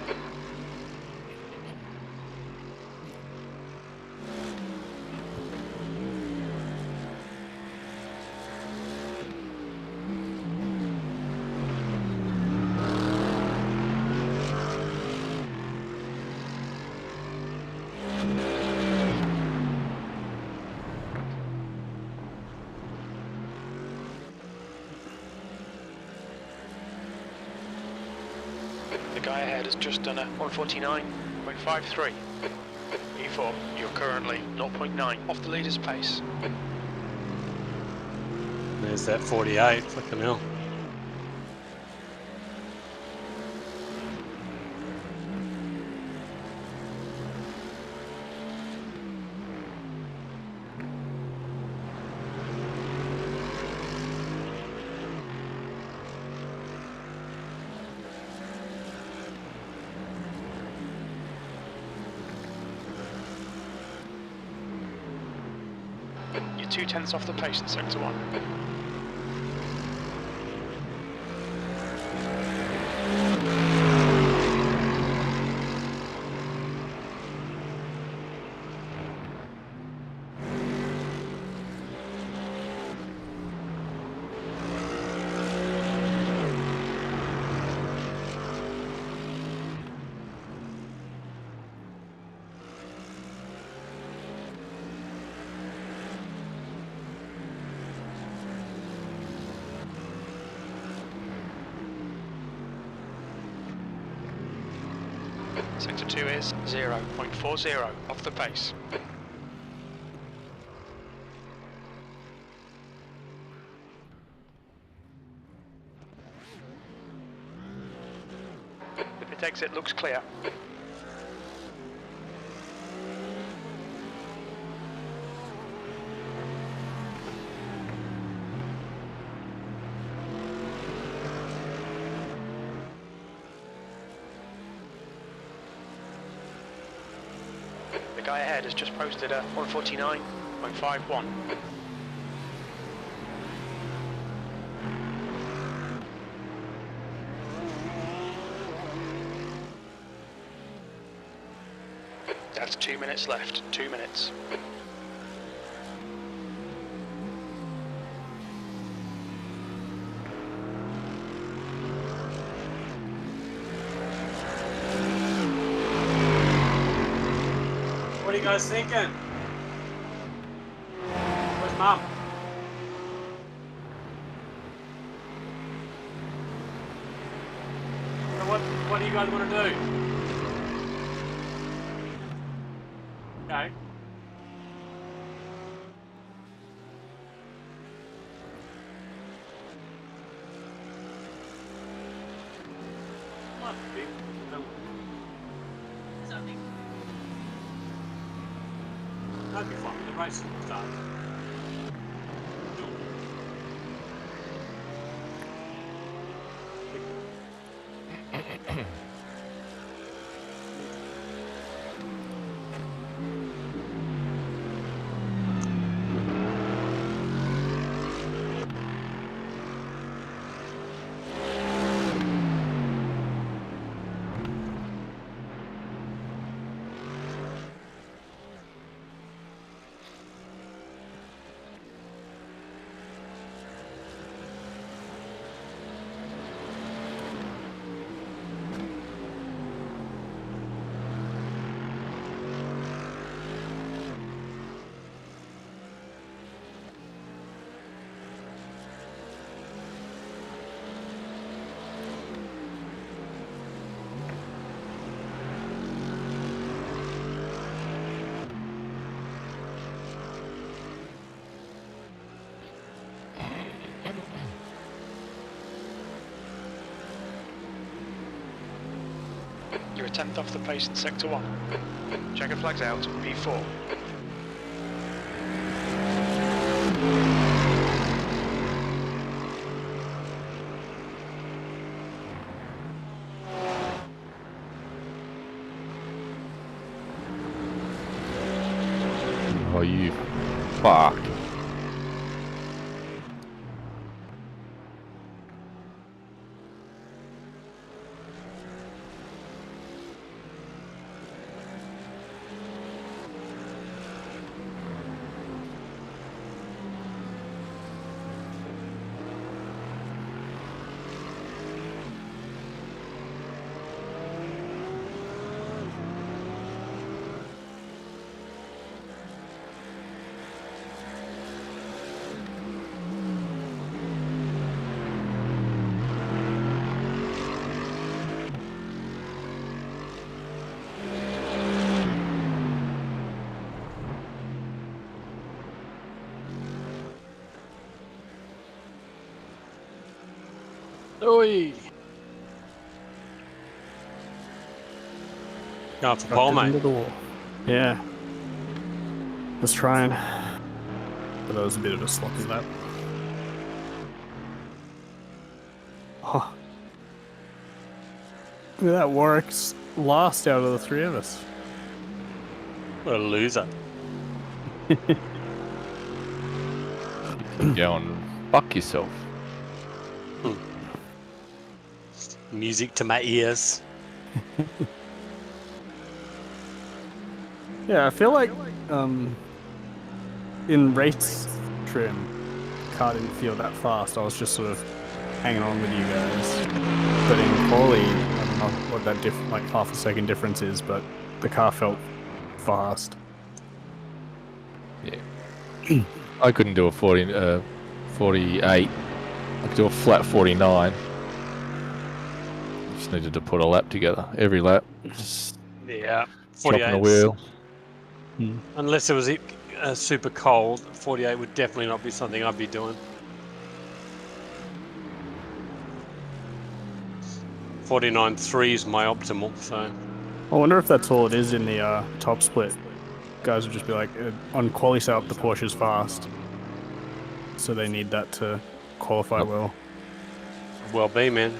The guy ahead has just done a 149.53. E4, you're currently 0.9 off the leader's pace. There's that 48. Fucking hell. You're 2/10 off the pace in sector 1. Sector 2 is 0.40 off the pace. The pit exit looks clear. The guy ahead has just posted a 149.51. That's 2 minutes left. 2 minutes. What are you guys thinking? Where's Mum? What do you guys want to do? Okay. Might be. That'd be fun. The race will start. You're a 10th off the pace in sector 1. Checker flags out, P4. Oh, you fuck. Oi! Going for pole, Into mate. the wall. Yeah. Let's try and. But that was a bit of a sloppy lap. Oh. Look at that, Warwick's last out of the three of us. What a loser. Go and fuck yourself. Music to my ears. Yeah, I feel like in race trim, the car didn't feel that fast. I was just sort of hanging on with you guys. But in quali, I don't know what that like half a second difference is, but the car felt fast. Yeah. I couldn't do a 48. I could do a flat 49. Just needed to put a lap together. Every lap. Just Yeah, chopping 48. the wheel. Unless it was super cold, 48 would definitely not be something I'd be doing. 49.3 is my optimal, so. I wonder if that's all it is in the top split. Guys would just be like, on quali setup, the Porsche's fast. So they need that to qualify well. Well be, man.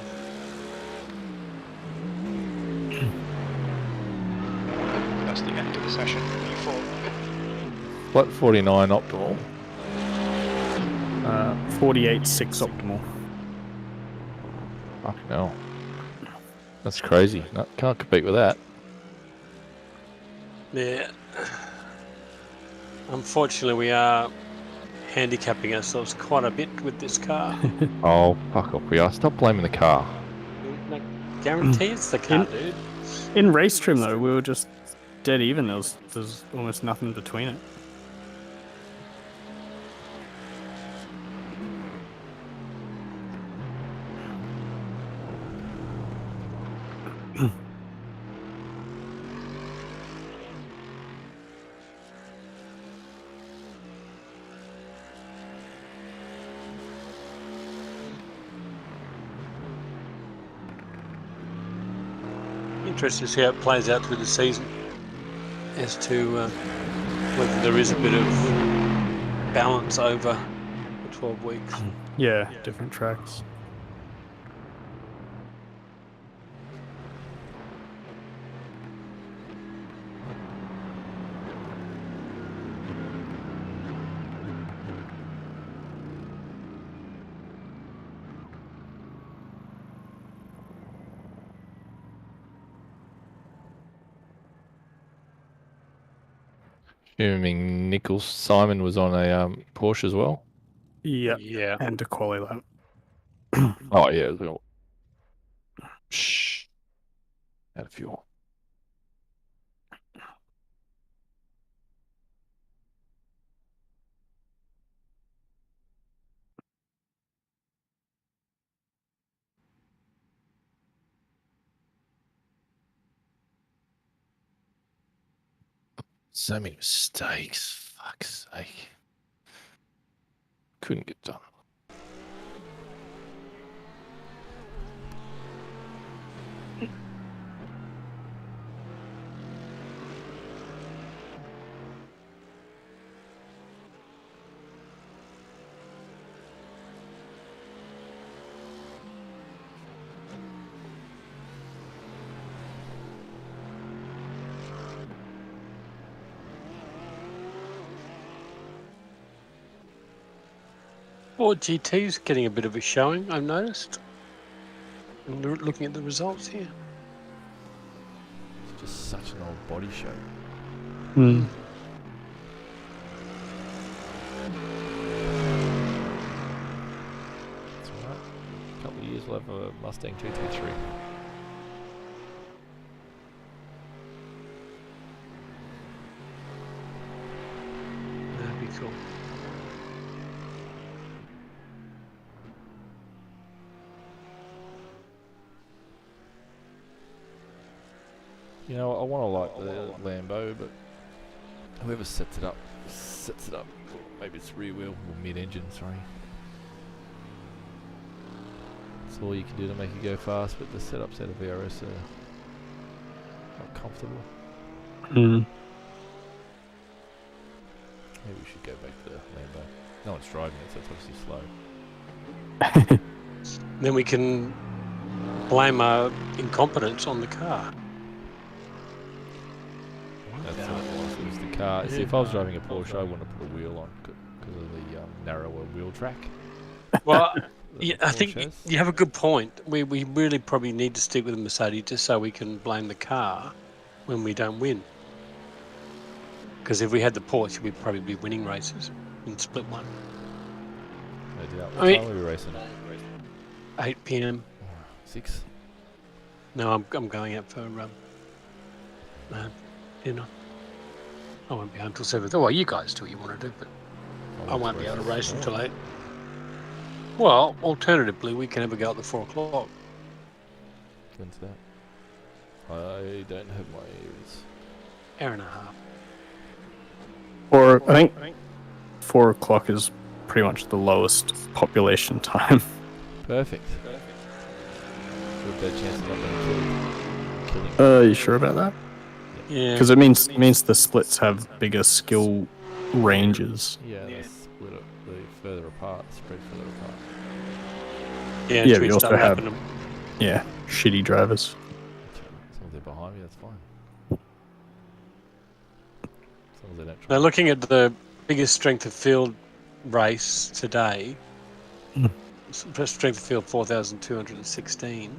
That's the end of the session. E4. Flat 49 optimal. 48.6 optimal. Fucking hell. That's crazy. No, can't compete with that. Yeah. Unfortunately, we are handicapping ourselves quite a bit with this car. Oh, fuck off. We are. Stop blaming the car. I guarantee it's the car, dude. In race trim, though, we were just dead even. There's almost nothing between it. Interested to see how it plays out through the season as to whether there is a bit of balance over the 12 weeks. Yeah, different tracks. Assuming Simon was on a Porsche as well. Yeah. And to quali lap. Oh yeah. Shh. Out of fuel. So many mistakes. Fuck's sake. Couldn't get done. Ford GT's getting a bit of a showing, I've noticed. And looking at the results here. It's just such an old body show. It's alright. A couple of years we'll have a Mustang 223. That'd be cool. You know, I want to like the Lambo, but whoever sets it up. Maybe it's rear wheel or mid-engine, sorry. That's all you can do to make it go fast, but the setups out of VRS are not comfortable. Maybe we should go back to the Lambo. No one's driving it, so it's obviously slow. Then we can blame our incompetence on the car. That's what it was the car. See, if I was driving a Porsche, I wouldn't have put a wheel on. because of the narrower wheel track. Well, that yeah, the I Porsche think has. you have a good point. We really probably need to stick with the Mercedes just so we can blame the car when we don't win. Because if we had the Porsche, we'd probably be winning races in split one. No doubt. I What mean- time are we racing? 8 p.m. 6. No, I'm going out for dinner. I won't be home till 7. Oh, well, you guys do what you want to do, but I won't be able to race until 8. Well, alternatively, we can have a go at the 4 o'clock. When's that? I don't have my ears. Hour and a half. Or I think 4 o'clock is pretty much the lowest population time. Perfect. Good bad chance of not being killing. You sure about that? Yeah. Because it means the splits have bigger skill ranges. Yeah, they split it further apart, spread further apart. Yeah, Yeah, until we you also start have- lapping them. Yeah, shitty drivers. As long as they're behind me, that's fine. As long as they don't try. Now, looking at the biggest strength of field race today, strength of field 4,216,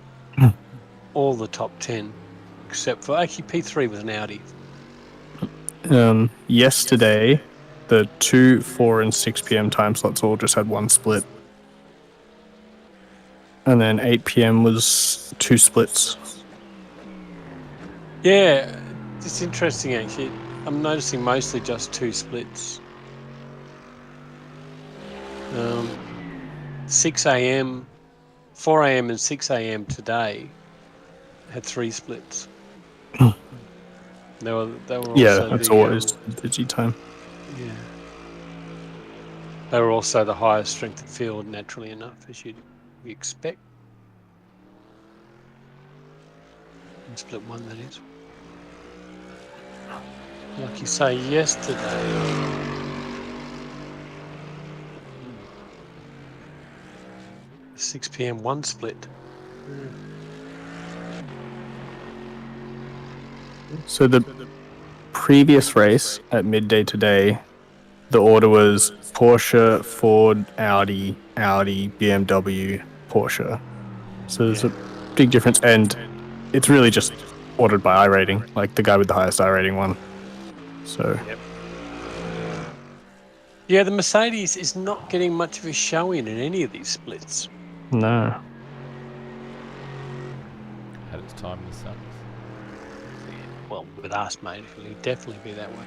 all the top 10, except for actually P3 with an Audi. Yesterday, the 2, 4, and 6 p.m. time slots all just had one split. And then 8 p.m. was 2 splits. Yeah, it's interesting actually. I'm noticing mostly just 2 splits. 6 a.m., 4 a.m. and 6 a.m. today had 3 splits. They were Yeah, also that's the, always busy time. yeah. They were also the highest strength of field, naturally enough, as you'd expect. In split 1, that is. Like you say, yesterday. 6 p.m. 1 split. So the previous race at midday today, the order was Porsche, Ford, Audi, BMW, Porsche. So there's a big difference, and it's really just ordered by iRating, like the guy with the highest iRating won. So Yeah, the Mercedes is not getting much of a show in any of these splits. no. Had its time in the sun. Well, with us, mate, it'll definitely be that way.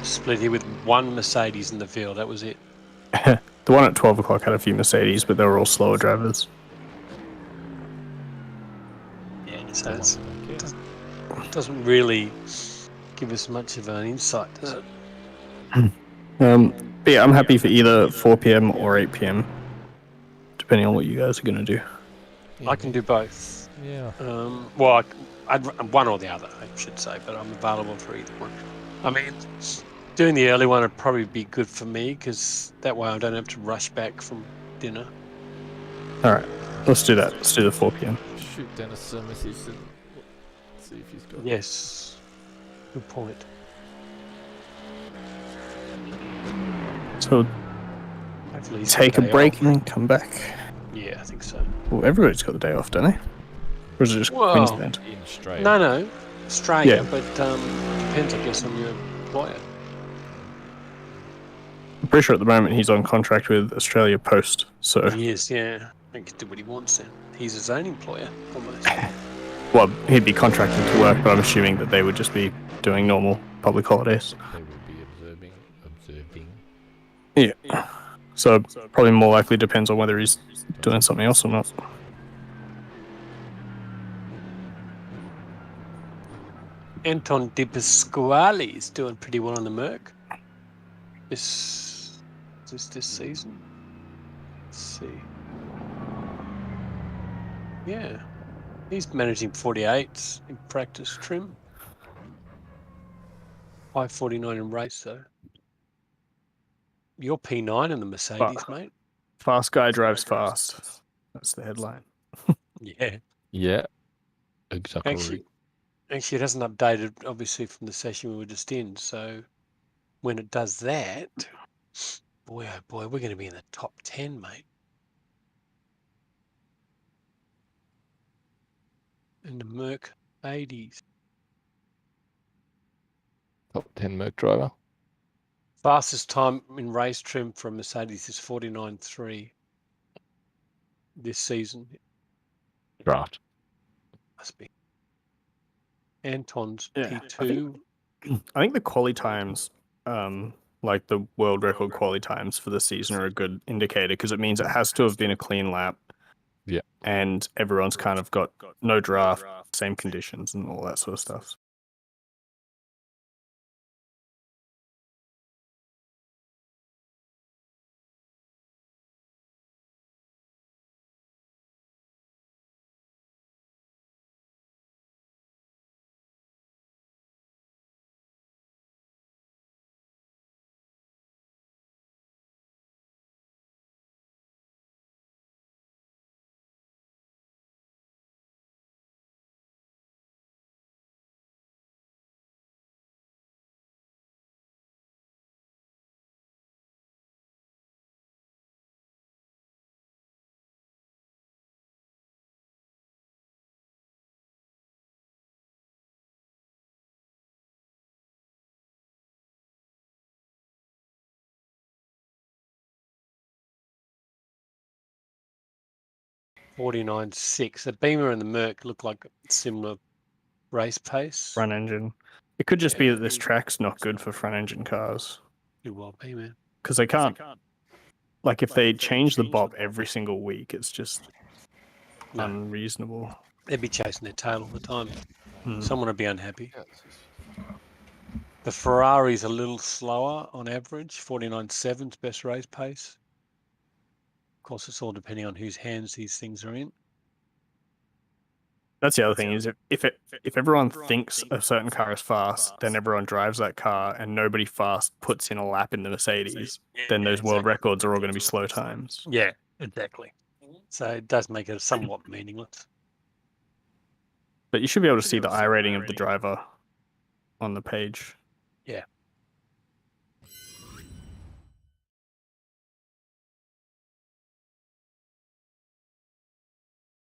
Split here with 1 Mercedes in the field. That was it. The one at 12 o'clock had a few Mercedes, but they were all slower drivers. Yeah, so it doesn't really give us much of an insight, does it? But yeah, I'm happy for either 4 p.m. or 8 p.m. depending on what you guys are going to do. I can do both. Yeah. Well, I'd one or the other, I should say, but I'm available for either one. I mean, doing the early one would probably be good for me because that way I don't have to rush back from dinner. All right, let's do that. Let's do the 4 p.m. Shoot Dennis a message and see if he's got. Yes, good point. So Hopefully he's take got a day break off. and then come back. Yeah, I think so. Well, everybody's got the day off, don't they? Or is it just Well, Queensland? In Australia. No, Australia, Yeah. but depends, I guess, on your employer. I'm pretty sure at the moment he's on contract with Australia Post. So, He is, yeah. He can do what he wants then. He's his own employer, almost. well, he'd be contracted to work, but I'm assuming that they would just be doing normal public holidays. They would be observing. Yeah. So probably more likely depends on whether he's doing something else or not. Anton Di Pasquale is doing pretty well on the Merc this season. Let's see. Yeah. He's managing 48s in practice trim. 549 in race, though. You're P9 in the Mercedes, mate. Fast guy drives fast. That's the headline. Yeah. Yeah. Exactly. Actually, it hasn't updated, obviously, from the session we were just in. So when it does that, boy, oh boy, we're going to be in the top 10, mate. In the Merc 80s. Top 10 Merc driver. Fastest time in race trim for a Mercedes is 49.3 this season. Draft. Must be. Anton's Yeah, P2. I think the quali times, like the world record quali times for the season, are a good indicator because it means it has to have been a clean lap. Yeah. And everyone's kind of got no draft, same conditions, and all that sort of stuff. .49.6. The Beamer and the Merc look like similar race pace. Front engine. It could just be that this track's not good for front engine cars. Could well be, man. Because they can't. Like, if they change the BOP every single week, it's just unreasonable. They'd be chasing their tail all the time. Hmm. Someone would be unhappy. The Ferrari's a little slower on average. 49.7's best race pace. Of course, it's all depending on whose hands these things are in. That's the other thing, is if everyone thinks a certain car is fast, then everyone drives that car, and nobody fast puts in a lap in the Mercedes, then those world records are all going to be slow times. Yeah, exactly. So it does make it somewhat meaningless. But you should be able to see the I rating of the driver on the page.